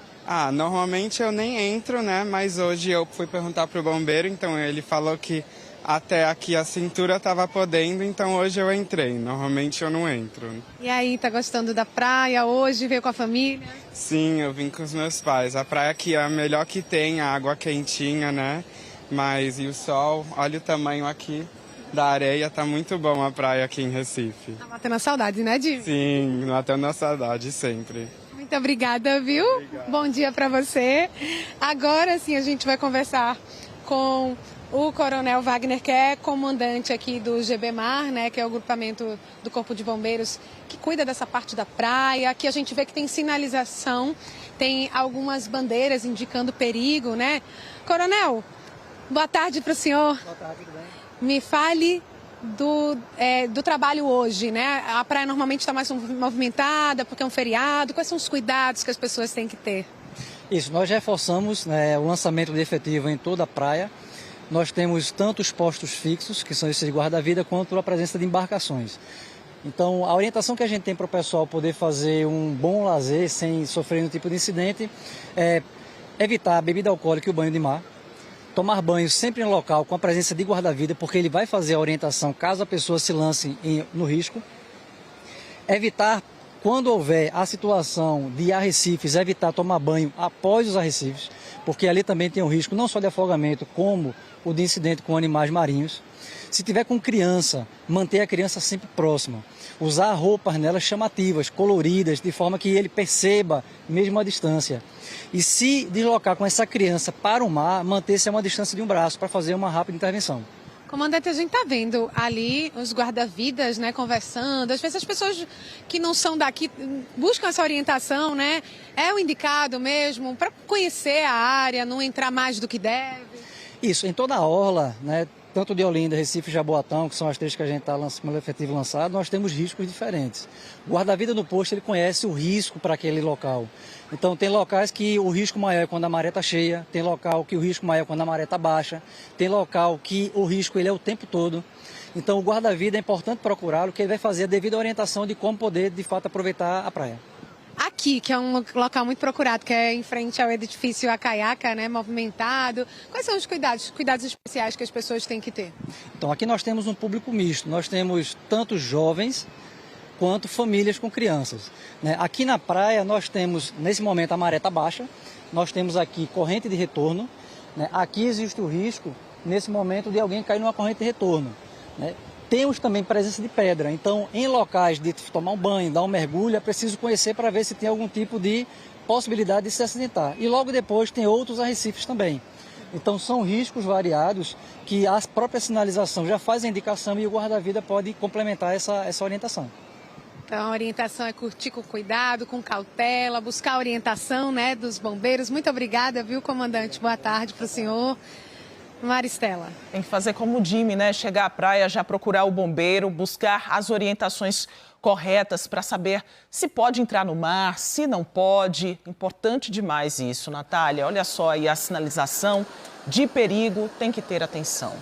Normalmente eu nem entro, né, mas hoje eu fui perguntar pro bombeiro, então ele falou que até aqui a cintura estava podendo, então hoje eu entrei. Normalmente eu não entro. E aí, tá gostando da praia hoje? Veio com a família? Sim, eu vim com os meus pais. A praia aqui é a melhor que tem, a água quentinha, né? Mas e o sol, olha o tamanho aqui da areia, tá muito bom a praia aqui em Recife. Tá matando a saudade, né, Jimmy? Sim, matando a saudade sempre. Muito obrigada, viu? Obrigado. Bom dia para você. Agora sim a gente vai conversar com o Coronel Wagner, que é comandante aqui do GBMAR, né, que é o grupamento do Corpo de Bombeiros que cuida dessa parte da praia. Aqui a gente vê que tem sinalização, tem algumas bandeiras indicando perigo, né? Coronel, boa tarde para o senhor. Boa tarde, tudo bem? Me fale do trabalho hoje, né? A praia normalmente está mais movimentada porque é um feriado. Quais são os cuidados que as pessoas têm que ter? Isso, nós reforçamos, né, o lançamento de efetivo em toda a praia. Nós temos tanto os postos fixos, que são esses de guarda-vida, quanto a presença de embarcações. Então, a orientação que a gente tem para o pessoal poder fazer um bom lazer sem sofrer nenhum tipo de incidente é evitar a bebida alcoólica e o banho de mar. Tomar banho sempre em local com a presença de guarda-vida, porque ele vai fazer a orientação caso a pessoa se lance no risco. Evitar, quando houver a situação de arrecifes, evitar tomar banho após os arrecifes, porque ali também tem um risco não só de afogamento, como o de incidente com animais marinhos. Se tiver com criança, manter a criança sempre próxima. Usar roupas nelas chamativas, coloridas, de forma que ele perceba mesmo a distância. E se deslocar com essa criança para o mar, manter-se a uma distância de um braço para fazer uma rápida intervenção. Comandante, a gente está vendo ali os guarda-vidas, né, conversando. Às vezes as pessoas que não são daqui buscam essa orientação, né? É o indicado mesmo para conhecer a área, não entrar mais do que deve? Isso, em toda a orla, né, tanto de Olinda, Recife e Jaboatão, que são as três que a gente está com o efetivo lançado, nós temos riscos diferentes. O guarda-vida no posto, ele conhece o risco para aquele local. Então, tem locais que o risco maior é quando a maré está cheia, tem local que o risco maior é quando a maré está baixa, tem local que o risco ele é o tempo todo. Então, o guarda-vida é importante procurá-lo, que ele vai fazer a devida orientação de como poder, de fato, aproveitar a praia. Aqui, que é um local muito procurado, que é em frente ao edifício Acaiaca, né, movimentado. Quais são os cuidados especiais que as pessoas têm que ter? Então, aqui nós temos um público misto. Nós temos tanto jovens quanto famílias com crianças, né? Aqui na praia nós temos, nesse momento, a maré está baixa. Nós temos aqui corrente de retorno, né? Aqui existe o risco, nesse momento, de alguém cair numa corrente de retorno, né? Temos também presença de pedra, então em locais de tomar um banho, dar um mergulho, é preciso conhecer para ver se tem algum tipo de possibilidade de se acidentar. E logo depois tem outros arrecifes também. Então são riscos variados que a própria sinalização já faz a indicação e o guarda-vida pode complementar essa orientação. Então a orientação é curtir com cuidado, com cautela, buscar a orientação, né, dos bombeiros. Muito obrigada, viu, comandante? Boa tarde para o senhor. Maristela. Tem que fazer como o Jimmy, né? Chegar à praia, já procurar o bombeiro, buscar as orientações corretas para saber se pode entrar no mar, se não pode. Importante demais isso, Natália. Olha só aí a sinalização de perigo, tem que ter atenção.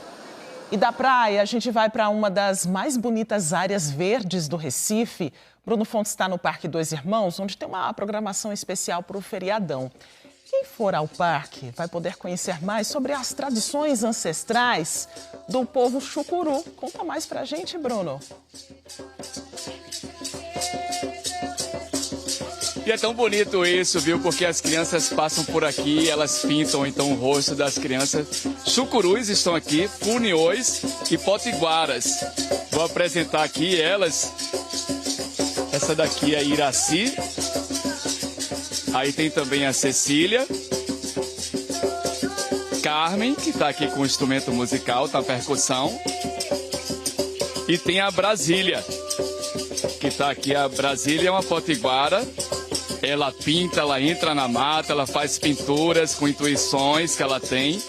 E da praia, a gente vai para uma das mais bonitas áreas verdes do Recife. Bruno Fontes está no Parque Dois Irmãos, onde tem uma programação especial para o feriadão. Quem for ao parque vai poder conhecer mais sobre as tradições ancestrais do povo chucuru. Conta mais pra gente, Bruno. E é tão bonito isso, viu? Porque as crianças passam por aqui, elas pintam então o rosto das crianças. Chucurus estão aqui, funiões e potiguaras. Vou apresentar aqui elas. Essa daqui é a Iraci. Aí tem também a Cecília, Carmen, que está aqui com o instrumento musical, tá, percussão. E tem a Brasília, que está aqui. A Brasília é uma potiguara. Ela pinta, ela entra na mata, ela faz pinturas com intuições que ela tem.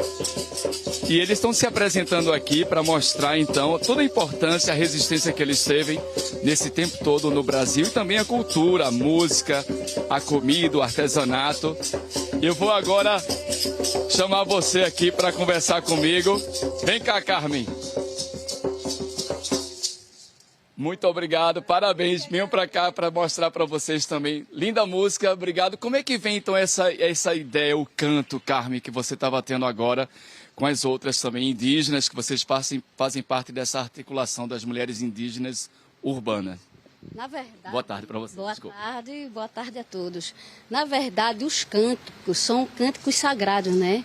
E eles estão se apresentando aqui para mostrar, então, toda a importância, a resistência que eles teve nesse tempo todo no Brasil. E também a cultura, a música, a comida, o artesanato. Eu vou agora chamar você aqui para conversar comigo. Vem cá, Carmen. Muito obrigado, parabéns. Venham para cá para mostrar para vocês também. Linda música, obrigado. Como é que vem, então, essa ideia, o canto, Carmen, que você estava tendo agora com as outras também indígenas, que vocês fazem parte dessa articulação das mulheres indígenas urbanas? Na verdade, boa tarde para você. Boa tarde a todos. Na verdade, os cânticos são cânticos sagrados, né?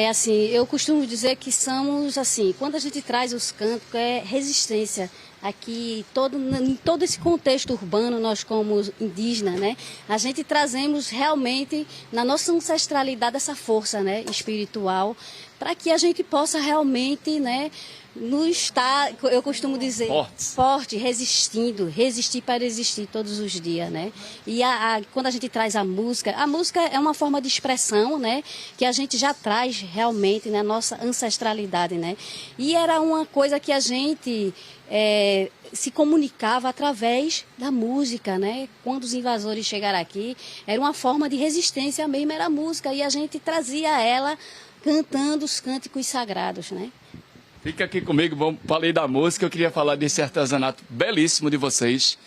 Assim, eu costumo dizer que somos assim, quando a gente traz os cânticos, é resistência. Aqui, em todo esse contexto urbano, nós como indígenas, né, a gente trazemos realmente na nossa ancestralidade essa força, né, espiritual, para que a gente possa realmente, né, eu costumo dizer, forte, resistir para existir todos os dias, né? E quando a gente traz a música é uma forma de expressão, né? Que a gente já traz realmente na nossa ancestralidade, né? E era uma coisa que a gente se comunicava através da música, né? Quando os invasores chegaram aqui, era uma forma de resistência mesmo, era a música, e a gente trazia ela cantando os cânticos sagrados, né? Fica aqui comigo, falei da música, eu queria falar desse artesanato belíssimo de vocês.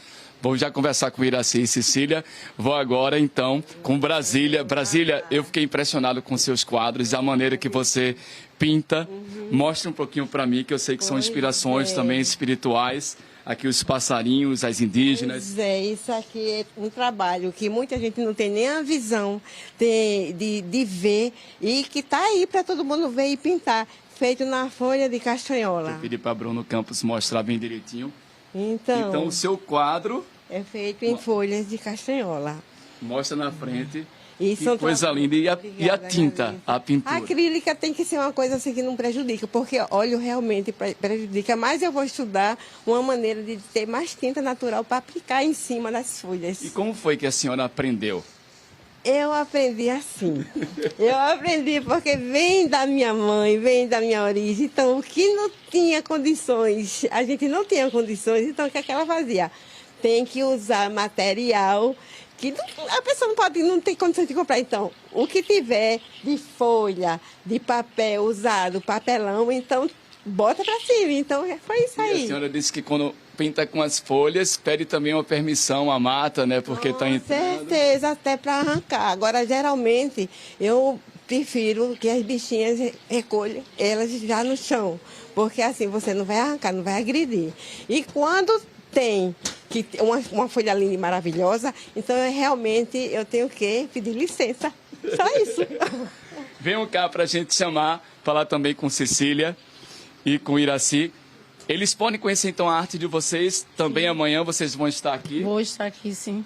Vou já conversar com Iraci e Cecília. Vou agora, então, com Brasília. Brasília, eu fiquei impressionado com seus quadros, a maneira que você pinta. Mostra um pouquinho para mim, que eu sei que são inspirações também espirituais. Aqui os passarinhos, as indígenas. Isso aqui é um trabalho que muita gente não tem nem a visão de ver e que está aí para todo mundo ver e pintar. feito na folha de castanhola. Eu pedi para Bruno Campos mostrar bem direitinho. Então o seu quadro é feito em folhas de castanhola. Mostra na frente. Isso, que coisa linda. E a tinta, a pintura? A acrílica tem que ser uma coisa assim que não prejudica, porque óleo realmente prejudica. Mas eu vou estudar uma maneira de ter mais tinta natural para aplicar em cima das folhas. E como foi que a senhora aprendeu? Eu aprendi assim. Eu aprendi porque vem da minha mãe, vem da minha origem. Então, o que não tinha condições, a gente não tinha condições, então o que é que ela fazia? Tem que usar material que a pessoa não tem condições de comprar. Então, o que tiver de folha, de papel usado, papelão, então bota para cima. Então, foi isso aí. E a senhora disse que quando pinta com as folhas, pede também uma permissão à mata, né? Porque está entrando. Com certeza, até para arrancar. Agora, geralmente, eu prefiro que as bichinhas recolham elas já no chão. Porque assim, você não vai arrancar, não vai agredir. E quando tem que uma folha linda e maravilhosa, então eu tenho que pedir licença. Só isso. Venham cá para a gente falar também com Cecília e com Iraci. Eles podem conhecer então a arte de vocês. Também sim. Amanhã vocês vão estar aqui. Vou estar aqui, sim.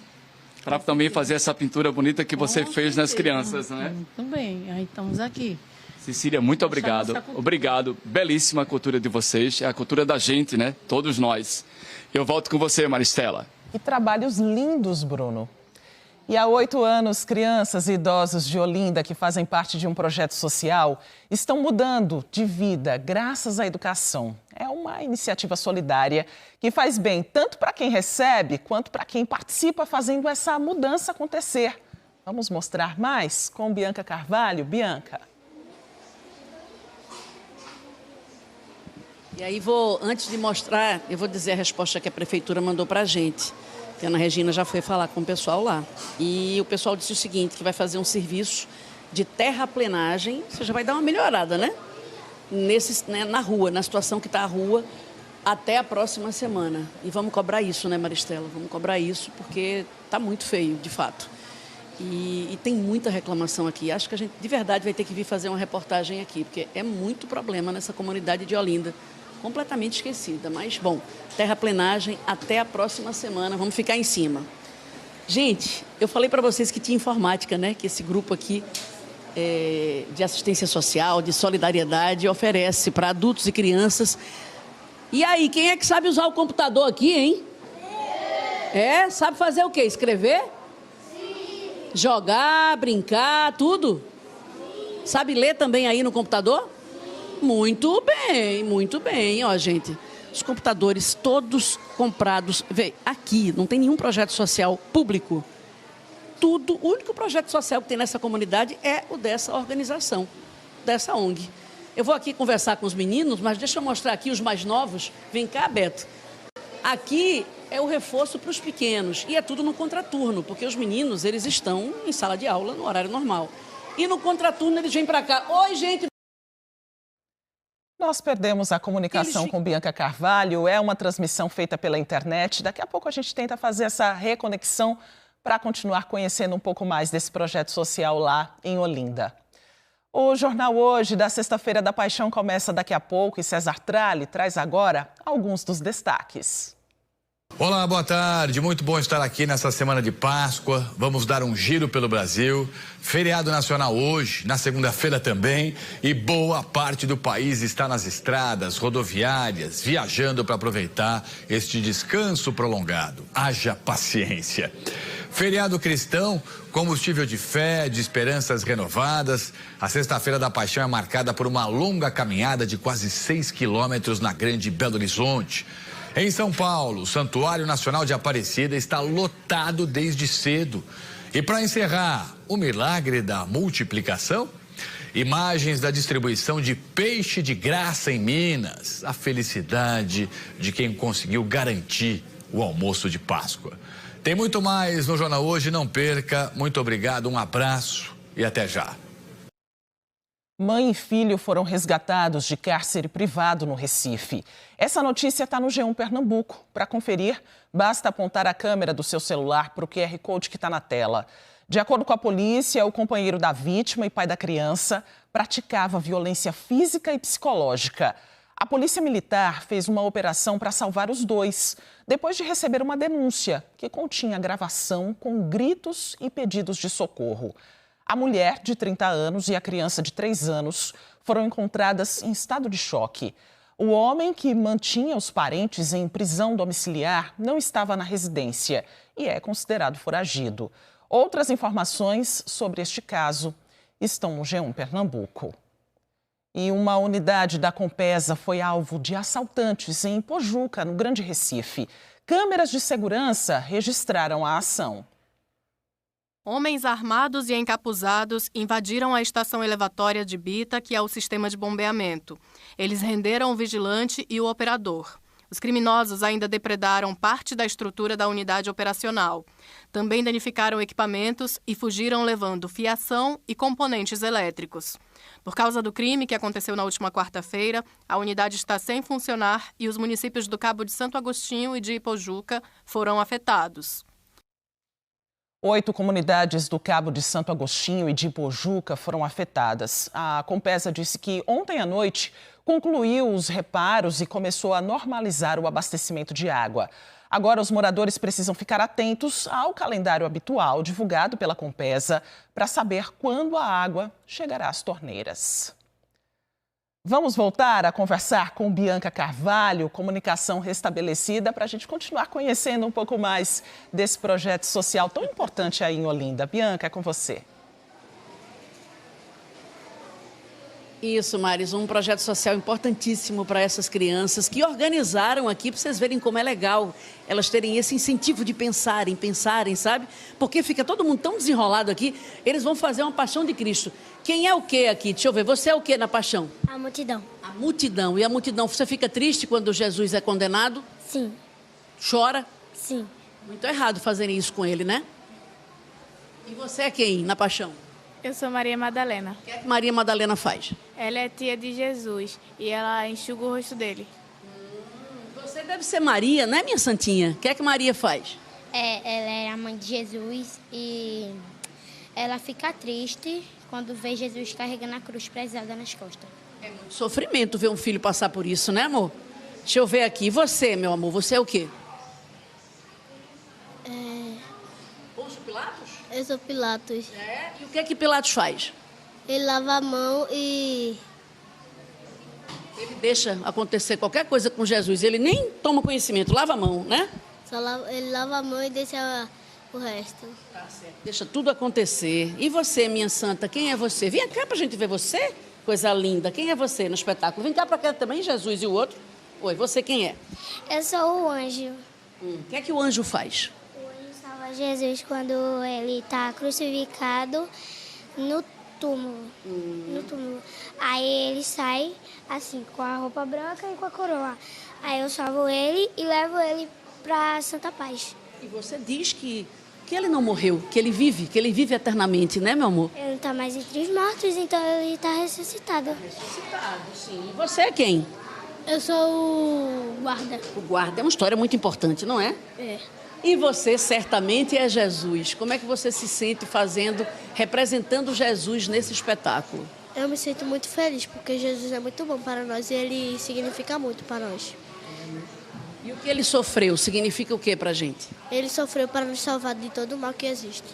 Para também fazer essa pintura bonita que você fez nas crianças, né? Muito bem, aí estamos aqui. Cecília, muito obrigado. Obrigado. Belíssima a cultura de vocês. É a cultura da gente, né? Todos nós. Eu volto com você, Maristela. E trabalhos lindos, Bruno. E há 8 anos, crianças e idosos de Olinda, que fazem parte de um projeto social, estão mudando de vida graças à educação. É uma iniciativa solidária que faz bem tanto para quem recebe quanto para quem participa fazendo essa mudança acontecer. Vamos mostrar mais com Bianca Carvalho. Bianca. E aí antes de mostrar, eu vou dizer a resposta que a prefeitura mandou para a gente. A Ana Regina já foi falar com o pessoal lá. E o pessoal disse o seguinte, que vai fazer um serviço de terraplenagem, ou seja, vai dar uma melhorada, né? Na rua, na situação que está a rua, até a próxima semana. E vamos cobrar isso, né, Maristela? Vamos cobrar isso, porque está muito feio, de fato. E tem muita reclamação aqui. Acho que a gente, de verdade, vai ter que vir fazer uma reportagem aqui, porque é muito problema nessa comunidade de Olinda. Completamente esquecida, mas, bom, terraplenagem até a próxima semana, vamos ficar em cima. Gente, eu falei para vocês que tinha informática, né, que esse grupo aqui de assistência social, de solidariedade, oferece para adultos e crianças. E aí, quem é que sabe usar o computador aqui, hein? Sabe fazer o quê? Escrever? Sim. Jogar, brincar, tudo? Sim. Sabe ler também aí no computador? Muito bem, ó, gente. Os computadores todos comprados, vê, aqui não tem nenhum projeto social público. O único projeto social que tem nessa comunidade é o dessa organização, dessa ONG. Eu vou aqui conversar com os meninos, mas deixa eu mostrar aqui os mais novos. Vem cá, Beto. Aqui é o reforço para os pequenos e é tudo no contraturno, porque os meninos, eles estão em sala de aula no horário normal. E no contraturno eles vêm para cá. Oi, gente! Nós perdemos a comunicação com Bianca Carvalho, é uma transmissão feita pela internet. Daqui a pouco a gente tenta fazer essa reconexão para continuar conhecendo um pouco mais desse projeto social lá em Olinda. O Jornal Hoje, da Sexta-feira da Paixão, começa daqui a pouco e César Tralli traz agora alguns dos destaques. Olá, boa tarde. Muito bom estar aqui nessa semana de Páscoa. Vamos dar um giro pelo Brasil. Feriado nacional hoje, na segunda-feira também. E boa parte do país está nas estradas, rodoviárias, viajando para aproveitar este descanso prolongado. Haja paciência. Feriado cristão, combustível de fé, de esperanças renovadas. A Sexta-feira da Paixão é marcada por uma longa caminhada de quase 6 quilômetros na Grande Belo Horizonte. Em São Paulo, o Santuário Nacional de Aparecida está lotado desde cedo. E para encerrar, o milagre da multiplicação? Imagens da distribuição de peixe de graça em Minas. A felicidade de quem conseguiu garantir o almoço de Páscoa. Tem muito mais no Jornal Hoje, não perca. Muito obrigado, um abraço e até já. Mãe e filho foram resgatados de cárcere privado no Recife. Essa notícia está no G1 Pernambuco. Para conferir, basta apontar a câmera do seu celular para o QR Code que está na tela. De acordo com a polícia, o companheiro da vítima e pai da criança praticava violência física e psicológica. A Polícia Militar fez uma operação para salvar os dois, depois de receber uma denúncia que continha gravação com gritos e pedidos de socorro. A mulher, de 30 anos, e a criança, de 3 anos, foram encontradas em estado de choque. O homem, que mantinha os parentes em prisão domiciliar, não estava na residência e é considerado foragido. Outras informações sobre este caso estão no G1 Pernambuco. E uma unidade da Compesa foi alvo de assaltantes em Pojuca, no Grande Recife. Câmeras de segurança registraram a ação. Homens armados e encapuzados invadiram a estação elevatória de Bita, que é o sistema de bombeamento. Eles renderam o vigilante e o operador. Os criminosos ainda depredaram parte da estrutura da unidade operacional. Também danificaram equipamentos e fugiram levando fiação e componentes elétricos. Por causa do crime que aconteceu na última quarta-feira, a unidade está sem funcionar e os municípios do Cabo de Santo Agostinho e de Ipojuca foram afetados. 8 comunidades do Cabo de Santo Agostinho e de Ipojuca foram afetadas. A Compesa disse que ontem à noite concluiu os reparos e começou a normalizar o abastecimento de água. Agora, os moradores precisam ficar atentos ao calendário habitual divulgado pela Compesa para saber quando a água chegará às torneiras. Vamos voltar a conversar com Bianca Carvalho, comunicação restabelecida, para a gente continuar conhecendo um pouco mais desse projeto social tão importante aí em Olinda. Bianca, é com você. Isso, Maris, um projeto social importantíssimo para essas crianças que organizaram aqui, para vocês verem como é legal elas terem esse incentivo de pensarem, sabe? Porque fica todo mundo tão desenrolado aqui, eles vão fazer uma paixão de Cristo. Quem é o quê aqui? Deixa eu ver, você é o quê na paixão? A multidão. A multidão. E a multidão, você fica triste quando Jesus é condenado? Sim. Chora? Sim. Muito errado fazerem isso com ele, né? E você é quem na paixão? Eu sou Maria Madalena. O que é que Maria Madalena faz? Ela é tia de Jesus e ela enxuga o rosto dele. Você deve ser Maria, né, minha santinha? O que é que Maria faz? Ela é a mãe de Jesus e ela fica triste quando vê Jesus carregando a cruz pesada nas costas. É muito sofrimento ver um filho passar por isso, né, amor? Deixa eu ver aqui. Você, meu amor, você é o quê? Pôncio Pilatos? Eu sou Pilatos. É? E o que é que Pilatos faz? Ele lava a mão e... Ele deixa acontecer qualquer coisa com Jesus. Ele nem toma conhecimento, lava a mão, né? Ele lava a mão e deixa o resto. Tá certo. Deixa tudo acontecer. E você, minha santa, quem é você? Vem cá pra gente ver você. Coisa linda. Quem é você no espetáculo? Vem cá pra cá também, Jesus e o outro. Oi, você quem é? Eu sou o anjo. O que é que o anjo faz? O anjo salva Jesus quando ele está crucificado no túmulo. No túmulo. Aí ele sai assim, com a roupa branca e com a coroa. Aí eu salvo ele e levo ele para Santa Paz. E você diz que ele não morreu, que ele vive eternamente, né, meu amor? Ele não está mais entre os mortos, então ele está ressuscitado. Ressuscitado, sim. E você é quem? Eu sou o guarda. O guarda é uma história muito importante, não é? É. E você certamente é Jesus. Como é que você se sente representando Jesus nesse espetáculo? Eu me sinto muito feliz, porque Jesus é muito bom para nós e ele significa muito para nós. E o que ele sofreu significa o que para a gente? Ele sofreu para nos salvar de todo o mal que existe.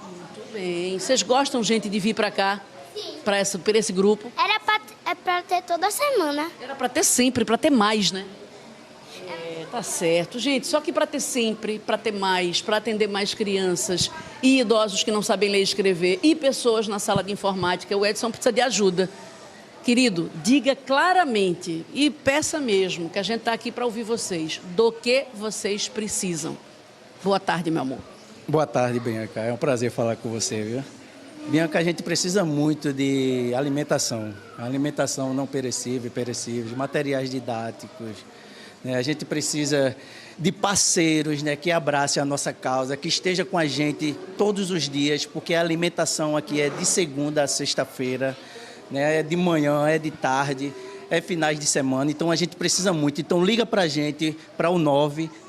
Muito bem. Vocês gostam, gente, de vir para cá? Sim. Para esse grupo? Era para ter toda semana. Era para ter sempre, para ter mais, né? Tá certo. Gente, só que para ter sempre, para ter mais, para atender mais crianças e idosos que não sabem ler e escrever e pessoas na sala de informática, o Edson precisa de ajuda. Querido, diga claramente e peça mesmo, que a gente está aqui para ouvir vocês, do que vocês precisam. Boa tarde, meu amor. Boa tarde, Bianca. É um prazer falar com você, viu? Bianca, a gente precisa muito de alimentação não perecível, perecíveis, materiais didáticos. A gente precisa de parceiros, né, que abracem a nossa causa, que esteja com a gente todos os dias, porque a alimentação aqui é de segunda a sexta-feira, né, é de manhã, é de tarde, é finais de semana, então a gente precisa muito. Então liga para a gente, para o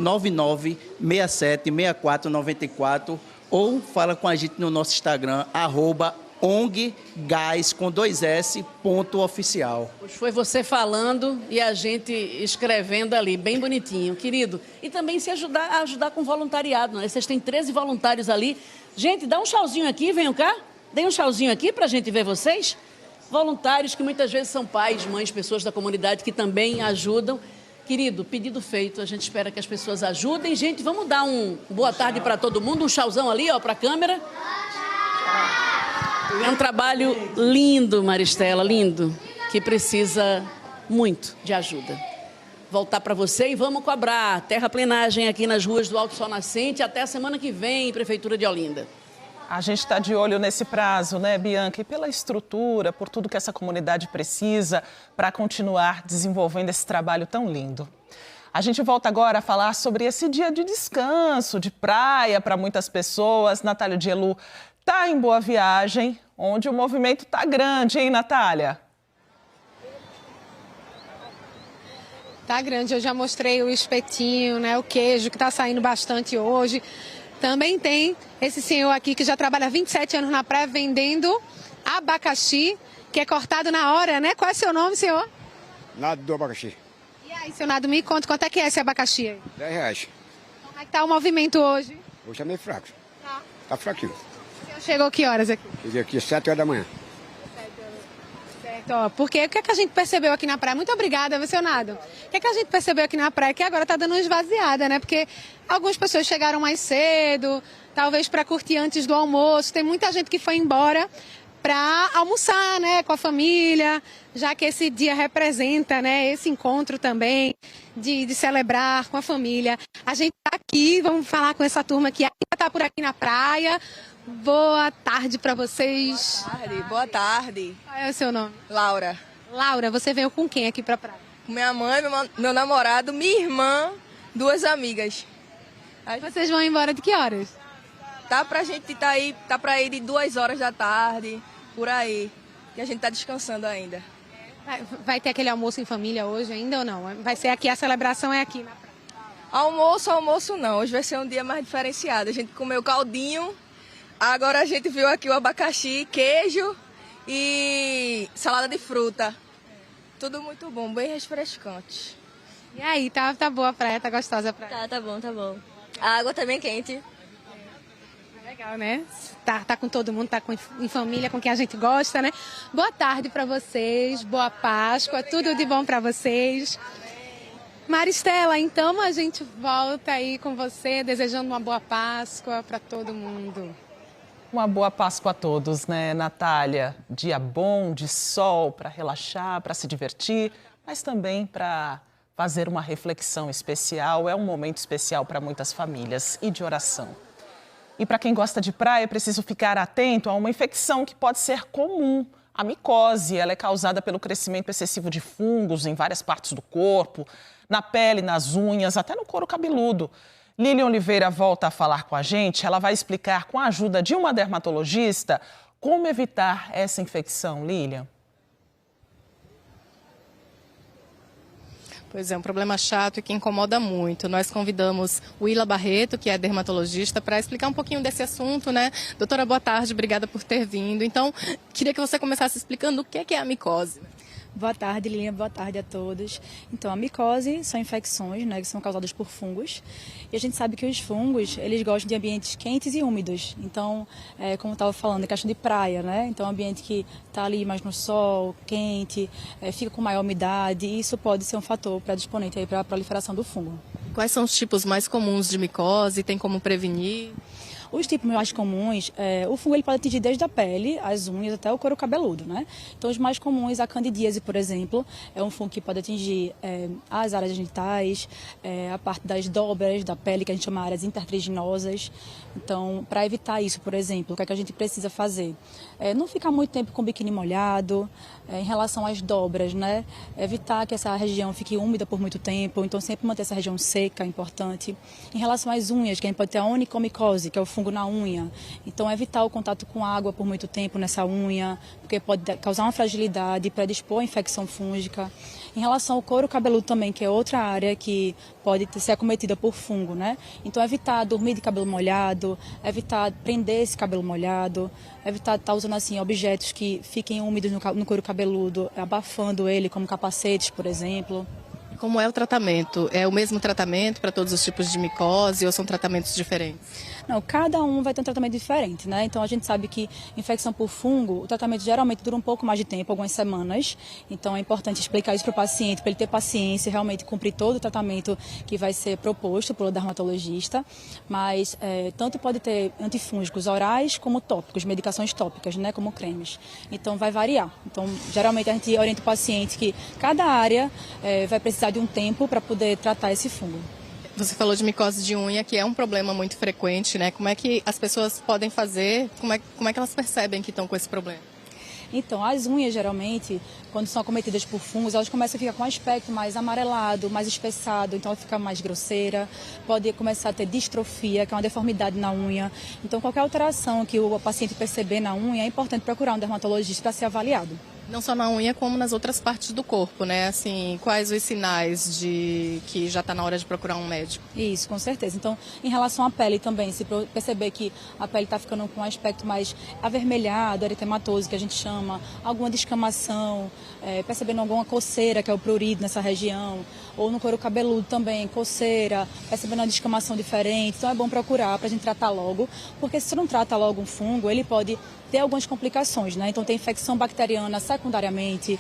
999-67-6494 ou fala com a gente no nosso Instagram, @onggás.oficial. Foi você falando e a gente escrevendo ali, bem bonitinho, querido. E também se ajudar com voluntariado, né? Vocês têm 13 voluntários ali. Gente, dá um tchauzinho aqui, venham cá. Dê um tchauzinho aqui para a gente ver vocês. Voluntários que muitas vezes são pais, mães, pessoas da comunidade que também ajudam. Querido, pedido feito, a gente espera que as pessoas ajudem. Gente, vamos dar um boa tarde para todo mundo, um tchauzão ali, ó, para a câmera. É um trabalho lindo, Maristela, lindo, que precisa muito de ajuda. Voltar para você e vamos cobrar terraplenagem aqui nas ruas do Alto Sol Nascente até a semana que vem, Prefeitura de Olinda. A gente está de olho nesse prazo, né, Bianca? E pela estrutura, por tudo que essa comunidade precisa para continuar desenvolvendo esse trabalho tão lindo. A gente volta agora a falar sobre esse dia de descanso, de praia para muitas pessoas. Natália Dielu está em Boa Viagem, onde o movimento está grande, hein, Natália? Tá grande, eu já mostrei o espetinho, né, o queijo que está saindo bastante hoje. Também tem esse senhor aqui que já trabalha há 27 anos na praia vendendo abacaxi, que é cortado na hora, né? Qual é o seu nome, senhor? Nado do abacaxi. E aí, seu Nado, me conta, quanto é que é esse abacaxi aí? R$10. Como é que tá o movimento hoje? Hoje é meio fraco. Tá fraquinho. O senhor chegou que horas aqui? Cheguei aqui às 7 horas da manhã. Certo, ó, porque o que é que a gente percebeu aqui na praia? Muito obrigada, viu, seu Nado? O que é que a gente percebeu aqui na praia? Que agora tá dando uma esvaziada, né? Porque algumas pessoas chegaram mais cedo, talvez para curtir antes do almoço. Tem muita gente que foi embora para almoçar, né, com a família, já que esse dia representa, né, esse encontro também de celebrar com a família. A gente tá aqui, vamos falar com essa turma que ainda tá por aqui na praia. Boa tarde para vocês. Boa tarde. Qual é o seu nome? Laura. Laura, você veio com quem aqui pra praia? Com minha mãe, meu namorado, minha irmã, 2 amigas. Vocês vão embora de que horas? Tá pra gente tá pra ir de 2 horas da tarde, por aí. Que a gente tá descansando ainda. Vai ter aquele almoço em família hoje ainda ou não? Vai ser aqui, a celebração é aqui na praia? Almoço não. Hoje vai ser um dia mais diferenciado. A gente comeu caldinho. Agora a gente viu aqui o abacaxi, queijo e salada de fruta. Tudo muito bom, bem refrescante. E aí, tá boa a praia? Tá gostosa a praia? Tá bom. A água também quente. Legal, né? Tá com todo mundo, tá em família, com quem a gente gosta, né? Boa tarde para vocês, boa Páscoa, tudo de bom para vocês. Maristela, então a gente volta aí com você, desejando uma boa Páscoa para todo mundo. Uma boa Páscoa a todos, né, Natália? Dia bom, de sol, para relaxar, para se divertir, mas também para fazer uma reflexão especial. É um momento especial para muitas famílias e de oração. E para quem gosta de praia, é preciso ficar atento a uma infecção que pode ser comum. A micose, ela é causada pelo crescimento excessivo de fungos em várias partes do corpo, na pele, nas unhas, até no couro cabeludo. Lilian Oliveira volta a falar com a gente. Ela vai explicar, com a ajuda de uma dermatologista, como evitar essa infecção. Lilian. Pois é, um problema chato e que incomoda muito. Nós convidamos o Willa Barreto, que é dermatologista, para explicar um pouquinho desse assunto, né? Doutora, boa tarde, obrigada por ter vindo. Então, queria que você começasse explicando o que é a micose. Boa tarde, Lilian. Boa tarde a todos. Então, a micose são infecções, né, que são causadas por fungos. E a gente sabe que os fungos, eles gostam de ambientes quentes e úmidos. Então, como eu estava falando, é questão de praia, né? Então, um ambiente que está ali mais no sol, quente, fica com maior umidade. E isso pode ser um fator predisponente aí para a proliferação do fungo. Quais são os tipos mais comuns de micose? Tem como prevenir? Os tipos mais comuns, o fungo ele pode atingir desde a pele, as unhas até o couro cabeludo, né? Então os mais comuns, a candidíase, por exemplo, é um fungo que pode atingir as áreas genitais, a parte das dobras da pele, que a gente chama áreas intertriginosas. Então, para evitar isso, por exemplo, o que é que a gente precisa fazer? Não ficar muito tempo com o biquíni molhado, em relação às dobras, né? Evitar que essa região fique úmida por muito tempo, então sempre manter essa região seca, é importante. Em relação às unhas, que a gente pode ter a onicomicose, que é o fungo fungo na unha. Então, evitar o contato com água por muito tempo nessa unha, porque pode causar uma fragilidade e predispor a infecção fúngica. Em relação ao couro cabeludo também, que é outra área que pode ser acometida por fungo, né? Então, evitar dormir de cabelo molhado, evitar prender esse cabelo molhado, evitar estar usando assim objetos que fiquem úmidos no couro cabeludo, abafando ele, como capacetes, por exemplo. Como é o tratamento? É o mesmo tratamento para todos os tipos de micose ou são tratamentos diferentes? Não, cada um vai ter um tratamento diferente, né? Então a gente sabe que infecção por fungo, o tratamento geralmente dura um pouco mais de tempo, algumas semanas. Então é importante explicar isso para o paciente, para ele ter paciência e realmente cumprir todo o tratamento que vai ser proposto pelo dermatologista. Mas tanto pode ter antifúngicos orais como tópicos, medicações tópicas, né? Como cremes. Então vai variar. Então geralmente a gente orienta o paciente que cada área vai precisar de um tempo para poder tratar esse fungo. Você falou de micose de unha, que é um problema muito frequente, né? Como é que as pessoas podem fazer, como é que elas percebem que estão com esse problema? Então, as unhas, geralmente, quando são acometidas por fungos, elas começam a ficar com um aspecto mais amarelado, mais espessado, então ela fica mais grosseira, pode começar a ter distrofia, que é uma deformidade na unha. Então, qualquer alteração que o paciente perceber na unha, é importante procurar um dermatologista para ser avaliado. Não só na unha, como nas outras partes do corpo, né? Assim, quais os sinais de que já está na hora de procurar um médico? Isso, com certeza. Então, em relação à pele também, se perceber que a pele está ficando com um aspecto mais avermelhado, eritematoso, que a gente chama, alguma descamação, percebendo alguma coceira, que é o prurido nessa região, ou no couro cabeludo também, coceira, percebendo uma descamação diferente. Então, é bom procurar para a gente tratar logo, porque se você não trata logo um fungo, ele pode ter algumas complicações, né? Então tem infecção bacteriana secundariamente,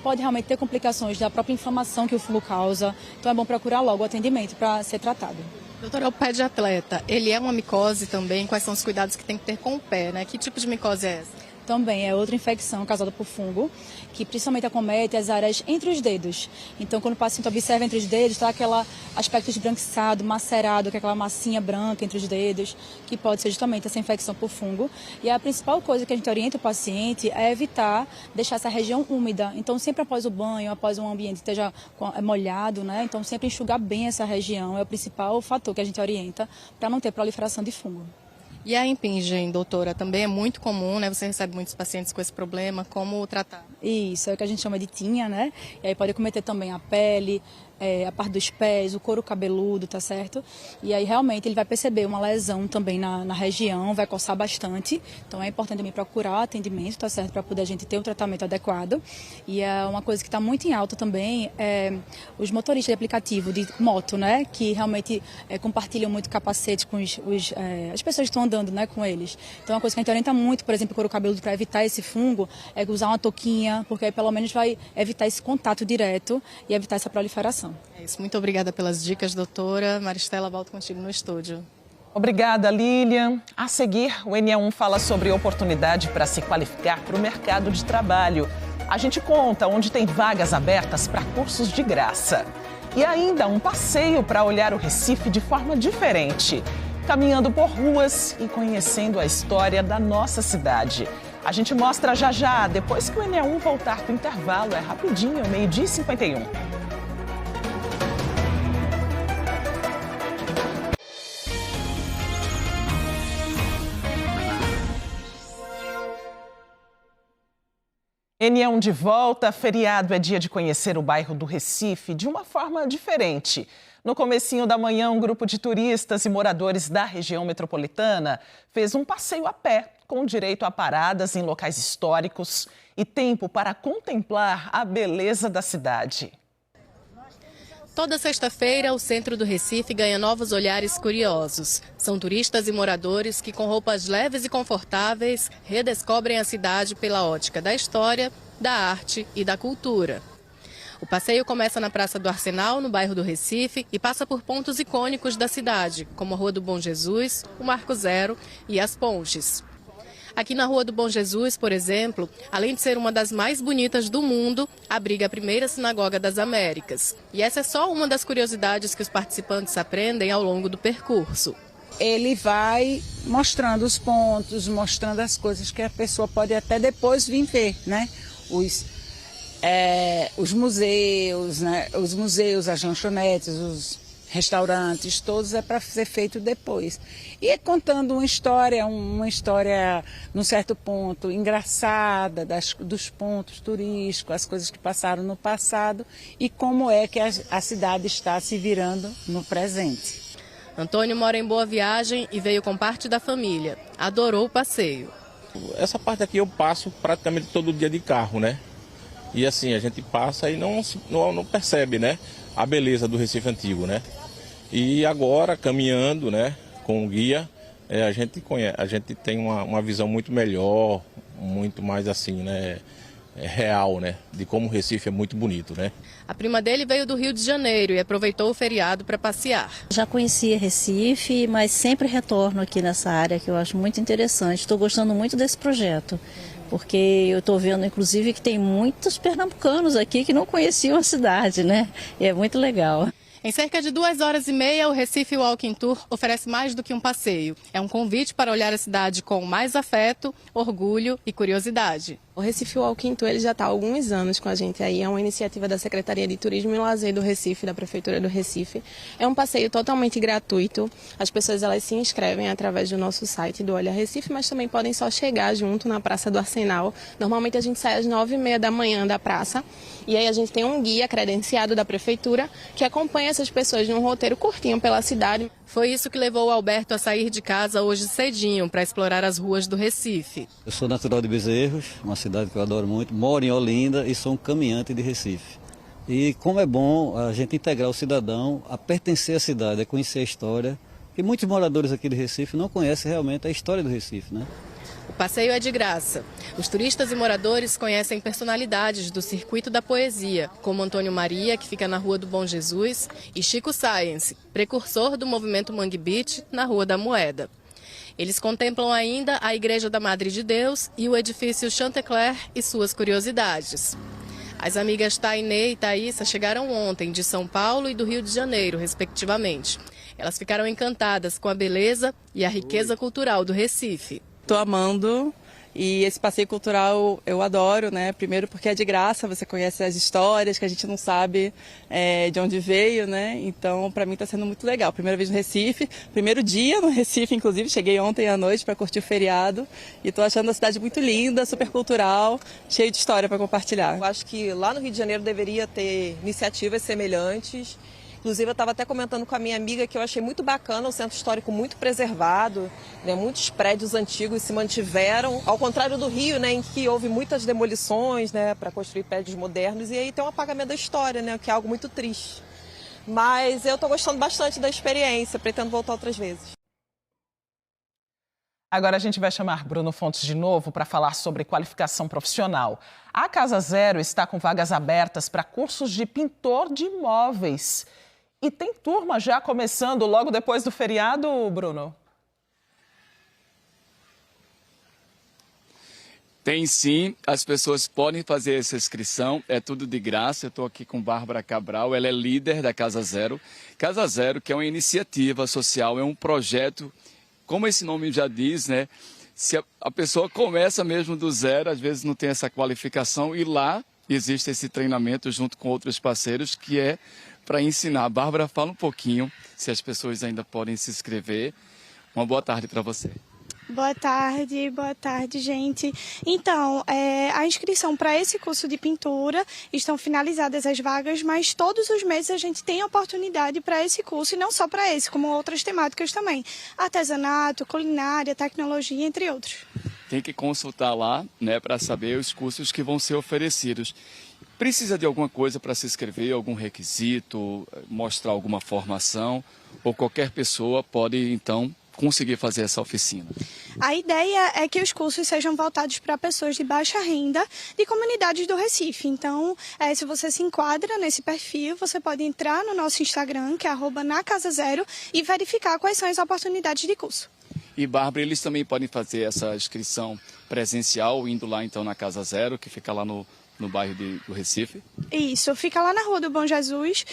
pode realmente ter complicações da própria inflamação que o fungo causa. Então é bom procurar logo o atendimento para ser tratado. Doutora, o pé de atleta, ele é uma micose também? Quais são os cuidados que tem que ter com o pé, né? Que tipo de micose é essa? Também é outra infecção causada por fungo, que principalmente acomete as áreas entre os dedos. Então, quando o paciente observa entre os dedos, está aquele aspecto esbranquiçado, macerado, que é aquela massinha branca entre os dedos, que pode ser justamente essa infecção por fungo. E a principal coisa que a gente orienta o paciente é evitar deixar essa região úmida. Então, sempre após o banho, após um ambiente que esteja molhado, né? Então, sempre enxugar bem essa região é o principal fator que a gente orienta para não ter proliferação de fungo. E a impingem, doutora, também é muito comum, né? Você recebe muitos pacientes com esse problema. Como tratar? Isso, é o que a gente chama de tinha, né? E aí pode acometer também a pele, a parte dos pés, o couro cabeludo, tá certo? E aí realmente ele vai perceber uma lesão também na região, vai coçar bastante. Então é importante também procurar atendimento, tá certo? Para poder a gente ter um tratamento adequado. E é uma coisa que está muito em alta também os motoristas de aplicativo de moto, né? Que realmente compartilham muito capacete com as pessoas que estão andando, né? Com eles. Então uma coisa que a gente orienta muito, por exemplo, o couro cabeludo para evitar esse fungo, é usar uma touquinha, porque aí pelo menos vai evitar esse contato direto e evitar essa proliferação. É isso. Muito obrigada pelas dicas, doutora. Maristela, volto contigo no estúdio. Obrigada, Lilian. A seguir, o NE1 fala sobre oportunidade para se qualificar para o mercado de trabalho. A gente conta onde tem vagas abertas para cursos de graça. E ainda um passeio para olhar o Recife de forma diferente, caminhando por ruas e conhecendo a história da nossa cidade. A gente mostra já, depois que o NE1 voltar para o intervalo. É rapidinho, 12h51. NE1 de volta. Feriado é dia de conhecer o bairro do Recife de uma forma diferente. No comecinho da manhã, um grupo de turistas e moradores da região metropolitana fez um passeio a pé, com direito a paradas em locais históricos e tempo para contemplar a beleza da cidade. Toda sexta-feira, o centro do Recife ganha novos olhares curiosos. São turistas e moradores que, com roupas leves e confortáveis, redescobrem a cidade pela ótica da história, da arte e da cultura. O passeio começa na Praça do Arsenal, no bairro do Recife, e passa por pontos icônicos da cidade, como a Rua do Bom Jesus, o Marco Zero e as Pontes. Aqui na Rua do Bom Jesus, por exemplo, além de ser uma das mais bonitas do mundo, abriga a primeira sinagoga das Américas. E essa é só uma das curiosidades que os participantes aprendem ao longo do percurso. Ele vai mostrando os pontos, mostrando as coisas que a pessoa pode até depois vir ver, né? Os museus, né? Os museus, as lanchonetes, os restaurantes, todos é para ser feito depois. E contando uma história, num certo ponto, engraçada, dos pontos turísticos, as coisas que passaram no passado e como é que a cidade está se virando no presente. Antônio mora em Boa Viagem e veio com parte da família. Adorou o passeio. Essa parte aqui eu passo praticamente todo dia de carro, né? E assim, a gente passa e não percebe, né? A beleza do Recife Antigo, né? E agora, caminhando, né? Com o guia, a gente tem uma visão muito melhor, muito mais assim, né? Real, né? De como o Recife é muito bonito, né? A prima dele veio do Rio de Janeiro e aproveitou o feriado para passear. Já conhecia Recife, mas sempre retorno aqui nessa área que eu acho muito interessante. Estou gostando muito desse projeto, porque eu estou vendo, inclusive, que tem muitos pernambucanos aqui que não conheciam a cidade, né? E é muito legal. Em cerca de 2h30, o Recife Walking Tour oferece mais do que um passeio. É um convite para olhar a cidade com mais afeto, orgulho e curiosidade. O Recife Walking Tour ele já está há alguns anos com a gente aí. É uma iniciativa da Secretaria de Turismo e Lazer do Recife, da Prefeitura do Recife. É um passeio totalmente gratuito. As pessoas elas se inscrevem através do nosso site do Olha Recife, mas também podem só chegar junto na Praça do Arsenal. Normalmente a gente sai às 9h30 da manhã da praça. E aí a gente tem um guia credenciado da Prefeitura que acompanha essas pessoas num roteiro curtinho pela cidade. Foi isso que levou o Alberto a sair de casa hoje cedinho para explorar as ruas do Recife. Eu sou natural de Bezerros, uma cidade que eu adoro muito, moro em Olinda e sou um caminhante de Recife. E como é bom a gente integrar o cidadão a pertencer à cidade, a conhecer a história, porque muitos moradores aqui de Recife não conhecem realmente a história do Recife, né? O passeio é de graça. Os turistas e moradores conhecem personalidades do circuito da poesia, como Antônio Maria, que fica na Rua do Bom Jesus, e Chico Science, precursor do movimento Mangue Beach, na Rua da Moeda. Eles contemplam ainda a Igreja da Madre de Deus e o edifício Chantecler e suas curiosidades. As amigas Tainê e Thaísa chegaram ontem de São Paulo e do Rio de Janeiro, respectivamente. Elas ficaram encantadas com a beleza e a riqueza cultural do Recife. Estou amando e esse passeio cultural eu adoro, né? Primeiro porque é de graça, você conhece as histórias que a gente não sabe de onde veio, né? Então, para mim está sendo muito legal. Primeira vez no Recife, primeiro dia no Recife, inclusive, cheguei ontem à noite para curtir o feriado e estou achando a cidade muito linda, super cultural, cheio de história para compartilhar. Eu acho que lá no Rio de Janeiro deveria ter iniciativas semelhantes. Inclusive, eu estava até comentando com a minha amiga que eu achei muito bacana o centro histórico muito preservado, né? Muitos prédios antigos se mantiveram, ao contrário do Rio, né? Em que houve muitas demolições, né? Para construir prédios modernos, e aí tem um apagamento da história, né? Que é algo muito triste. Mas eu estou gostando bastante da experiência, pretendo voltar outras vezes. Agora a gente vai chamar Bruno Fontes de novo para falar sobre qualificação profissional. A Casa Zero está com vagas abertas para cursos de pintor de imóveis. E tem turma já começando logo depois do feriado, Bruno? Tem sim, as pessoas podem fazer essa inscrição, é tudo de graça. Eu estou aqui com Bárbara Cabral, ela é líder da Casa Zero. Casa Zero, que é uma iniciativa social, é um projeto, como esse nome já diz, né? Se a pessoa começa mesmo do zero, às vezes não tem essa qualificação, e lá existe esse treinamento junto com outros parceiros que é para ensinar. Bárbara, fala um pouquinho, se as pessoas ainda podem se inscrever. Uma boa tarde para você. Boa tarde, gente. Então, a inscrição para esse curso de pintura estão finalizadas as vagas, mas todos os meses a gente tem oportunidade para esse curso, e não só para esse, como outras temáticas também. Artesanato, culinária, tecnologia, entre outros. Tem que consultar lá, né, para saber os cursos que vão ser oferecidos. Precisa de alguma coisa para se inscrever, algum requisito, mostrar alguma formação, ou qualquer pessoa pode, então, conseguir fazer essa oficina? A ideia é que os cursos sejam voltados para pessoas de baixa renda de comunidades do Recife. Então, se você se enquadra nesse perfil, você pode entrar no nosso Instagram, que é @nacasazero, e verificar quais são as oportunidades de curso. E, Bárbara, eles também podem fazer essa inscrição presencial, indo lá, então, na Casa Zero, que fica lá no bairro do Recife? Isso, fica lá na Rua do Bom Jesus,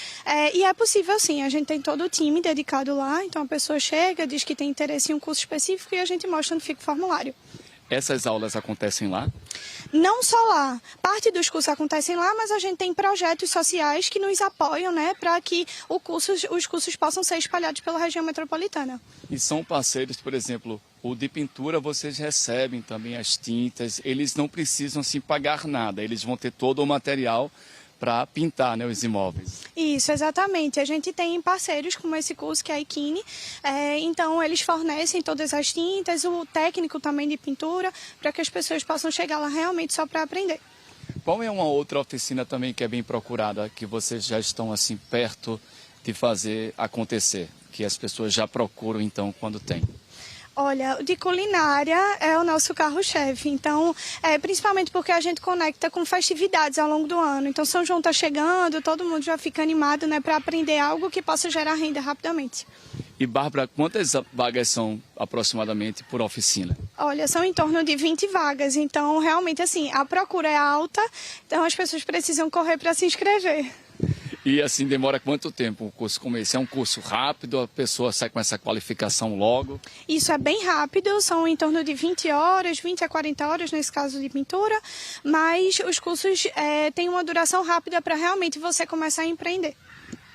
e é possível sim, a gente tem todo o time dedicado lá, então a pessoa chega, diz que tem interesse em um curso específico e a gente mostra onde fica o formulário. Essas aulas acontecem lá? Não só lá. Parte dos cursos acontecem lá, mas a gente tem projetos sociais que nos apoiam, né, para que os cursos possam ser espalhados pela região metropolitana. E são parceiros, por exemplo, o de pintura, vocês recebem também as tintas, eles não precisam assim, pagar nada, eles vão ter todo o material para pintar, né, os imóveis. Isso, exatamente. A gente tem parceiros como esse curso, que é a Ikine, então eles fornecem todas as tintas, o técnico também de pintura, para que as pessoas possam chegar lá realmente só para aprender. Qual é uma outra oficina também que é bem procurada, que vocês já estão assim perto de fazer acontecer, que as pessoas já procuram então quando tem? Olha, de culinária é o nosso carro-chefe, então, principalmente porque a gente conecta com festividades ao longo do ano. Então, São João está chegando, todo mundo já fica animado, né, para aprender algo que possa gerar renda rapidamente. E, Bárbara, quantas vagas são aproximadamente por oficina? Olha, são em torno de 20 vagas, então, realmente, assim, a procura é alta, então as pessoas precisam correr para se inscrever. E assim, demora quanto tempo um curso como esse? É um curso rápido, a pessoa sai com essa qualificação logo? Isso é bem rápido, são em torno de 20 horas, 20 a 40 horas nesse caso de pintura, mas os cursos têm uma duração rápida para realmente você começar a empreender.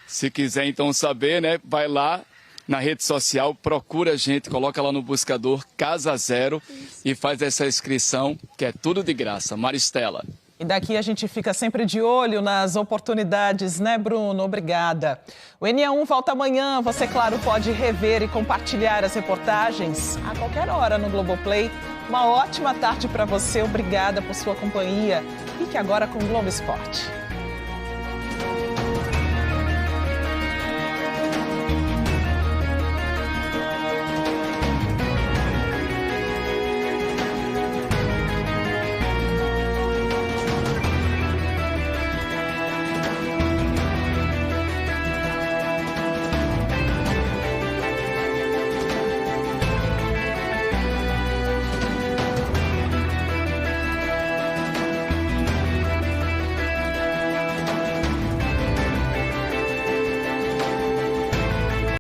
Se quiser então saber, né, vai lá na rede social, procura a gente, coloca lá no buscador Casa Zero e faz essa inscrição, que é tudo de graça. Maristela. E daqui a gente fica sempre de olho nas oportunidades, né, Bruno? Obrigada. O NE1 volta amanhã. Você, claro, pode rever e compartilhar as reportagens a qualquer hora no Globoplay. Uma ótima tarde para você. Obrigada por sua companhia. Fique agora com o Globo Esporte.